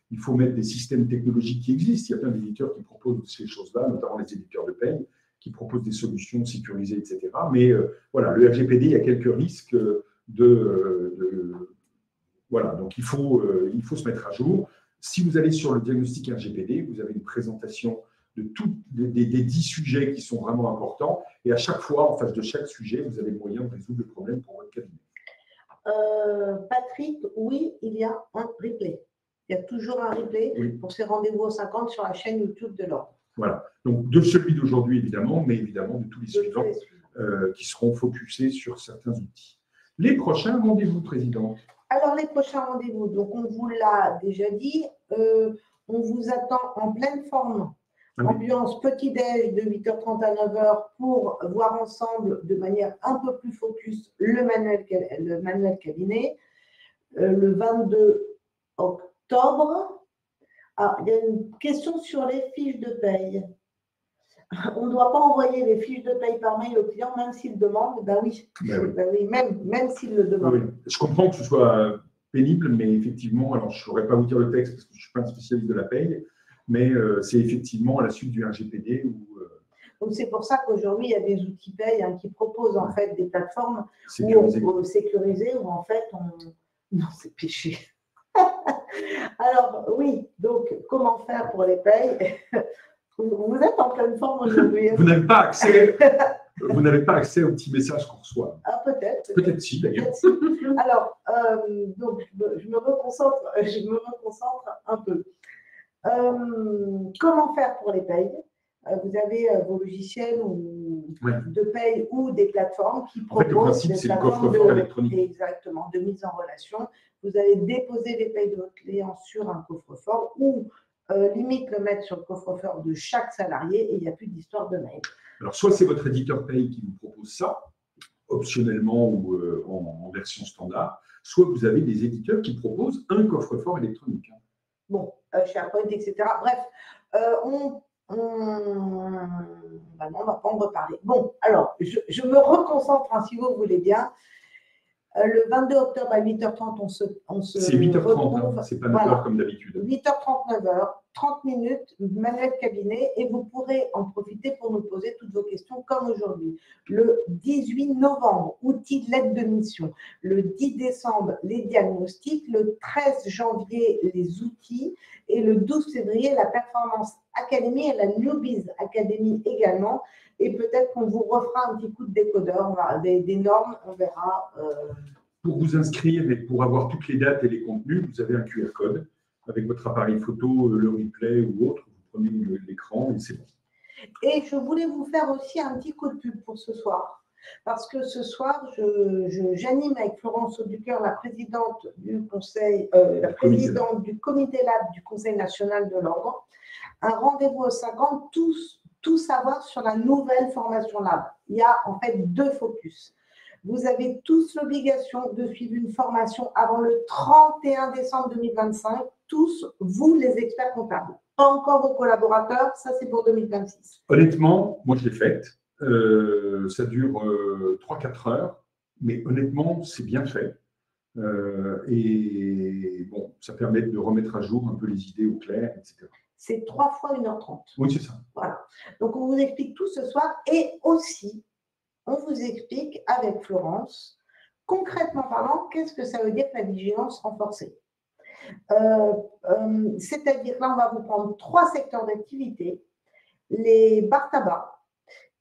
qu'il faut mettre des systèmes technologiques qui existent. Il y a plein d'éditeurs qui proposent ces choses-là, notamment les éditeurs de paye, qui proposent des solutions sécurisées, etc. Mais voilà, le RGPD, il y a quelques risques voilà, donc il faut se mettre à jour. Si vous allez sur le diagnostic RGPD, vous avez une présentation de des 10 sujets qui sont vraiment importants. Et à chaque fois, en face de chaque sujet, vous avez le moyen de résoudre le problème pour votre cabinet. Patrick, oui, il y a un replay. Il y a toujours un replay pour ces rendez-vous aux 50 sur la chaîne YouTube de l'ordre. Voilà. Donc, de celui d'aujourd'hui, évidemment, mais évidemment de tous les suivants qui seront focusés sur certains outils. Les prochains rendez-vous, Présidente. Alors, les prochains rendez-vous, donc on vous l'a déjà dit, on vous attend en pleine forme. Ambiance petit-déj de 8h30 à 9h pour voir ensemble de manière un peu plus focus le manuel cabinet. Le 22 octobre. Ah, il y a une question sur les fiches de paye. On ne doit pas envoyer les fiches de paye par mail au client, même s'il demande. Ben oui, même s'il le demande. Oui. Je comprends que ce soit pénible, mais effectivement, alors je ne saurais pas vous dire le texte parce que je ne suis pas un spécialiste de la paye, mais c'est effectivement à la suite du RGPD où… Donc, c'est pour ça qu'aujourd'hui, il y a des outils paye qui proposent en fait des plateformes sécurisées où en fait, non, c'est péché. Alors, oui, donc, comment faire pour les payes? Vous êtes en pleine forme aujourd'hui. Vous n'avez pas accès. Vous n'avez pas accès aux petits messages qu'on reçoit. Ah, peut-être. Peut-être si, d'ailleurs. Alors, donc, je me reconcentre un peu. Comment faire pour les payes? Vous avez vos logiciels de paye ou des plateformes qui proposent. En fait, le principe, c'est le coffre-fort électronique. Exactement, de mise en relation. Vous allez déposer les payes de votre client sur un coffre-fort ou limite le mettre sur le coffre-fort de chaque salarié et il n'y a plus d'histoire de mail. Alors, soit c'est votre éditeur paye qui vous propose ça, optionnellement ou en version standard, soit vous avez des éditeurs qui proposent un coffre-fort électronique. Bon, SharePoint, etc. Bref, on ne va pas en reparler. Bon, alors, je me reconcentre, si vous voulez bien. Le 22 octobre à 8h30, on se c'est 8h30, c'est pas 9h comme d'habitude. 8h30, 9h, 30 minutes, manuel cabinet, et vous pourrez en profiter pour nous poser toutes vos questions comme aujourd'hui. Le 18 novembre, outils de l'aide de mission. Le 10 décembre, les diagnostics. Le 13 janvier, les outils. Et le 12 février, la Performance Academy et la Newbies Academy également. Et peut-être qu'on vous refera un petit coup de décodeur, des normes, on verra. Pour vous inscrire et pour avoir toutes les dates et les contenus, vous avez un QR code avec votre appareil photo, le replay ou autre. Vous prenez l'écran et c'est bon. Et je voulais vous faire aussi un petit coup de pub pour ce soir. Parce que ce soir, j'anime avec Florence Auducœur, la présidente du conseil, du comité lab du Conseil national de l'ordre, un rendez-vous aux 50, tout savoir sur la nouvelle formation lab. Il y a en fait 2 focus. Vous avez tous l'obligation de suivre une formation avant le 31 décembre 2025, tous, vous les experts comptables. Pas encore vos collaborateurs, ça c'est pour 2026. Honnêtement, moi je l'ai faite. Ça dure 3-4 heures, mais honnêtement, c'est bien fait. Et bon, ça permet de remettre à jour un peu les idées au clair, etc. C'est 3 fois 1h30. Oui, c'est ça. Voilà. Donc, on vous explique tout ce soir et aussi, on vous explique avec Florence, concrètement parlant, qu'est-ce que ça veut dire que la vigilance renforcée. C'est-à-dire, là, on va vous prendre 3 secteurs d'activité, les bars tabac,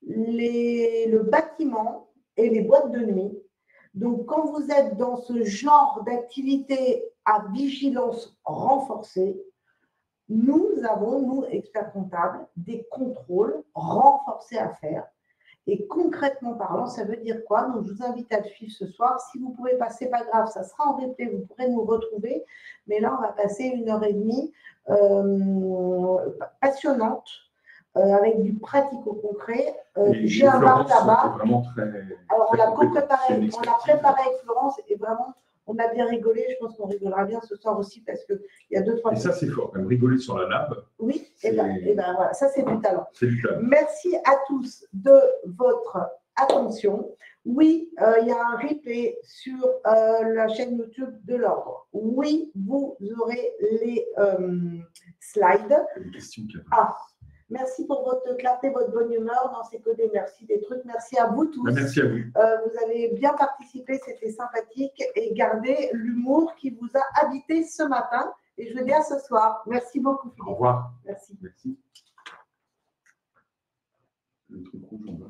le bâtiment et les boîtes de nuit. Donc, quand vous êtes dans ce genre d'activité à vigilance renforcée, nous avons, nous, experts comptables, des contrôles renforcés à faire. Et concrètement parlant, ça veut dire quoi? Donc, je vous invite à le suivre ce soir. Si vous ne pouvez pas, ce n'est pas grave, ça sera en replay, vous pourrez nous retrouver. Mais là, on va passer 1h30 passionnante, avec du pratique au concret. J'ai un bar tabac. Alors, on l'a préparé avec Florence et vraiment, on a bien rigolé. Je pense qu'on rigolera bien ce soir aussi parce qu'il y a 2-3. Et ça, c'est fort, même rigoler sur la lab. Oui, et ben voilà, ça, c'est du talent. C'est du talent. Merci à tous de votre attention. Oui, il y a un replay sur la chaîne YouTube de l'ordre. Oui, vous aurez les slides. Merci pour votre clarté, votre bonne humeur. Non, c'est que des merci, des trucs. Merci à vous tous. Merci à vous. Vous avez bien participé, c'était sympathique. Et gardez l'humour qui vous a habité ce matin. Et je vous dis à ce soir. Merci beaucoup, Philippe. Au revoir. Merci. Merci. Le truc rouge en bas.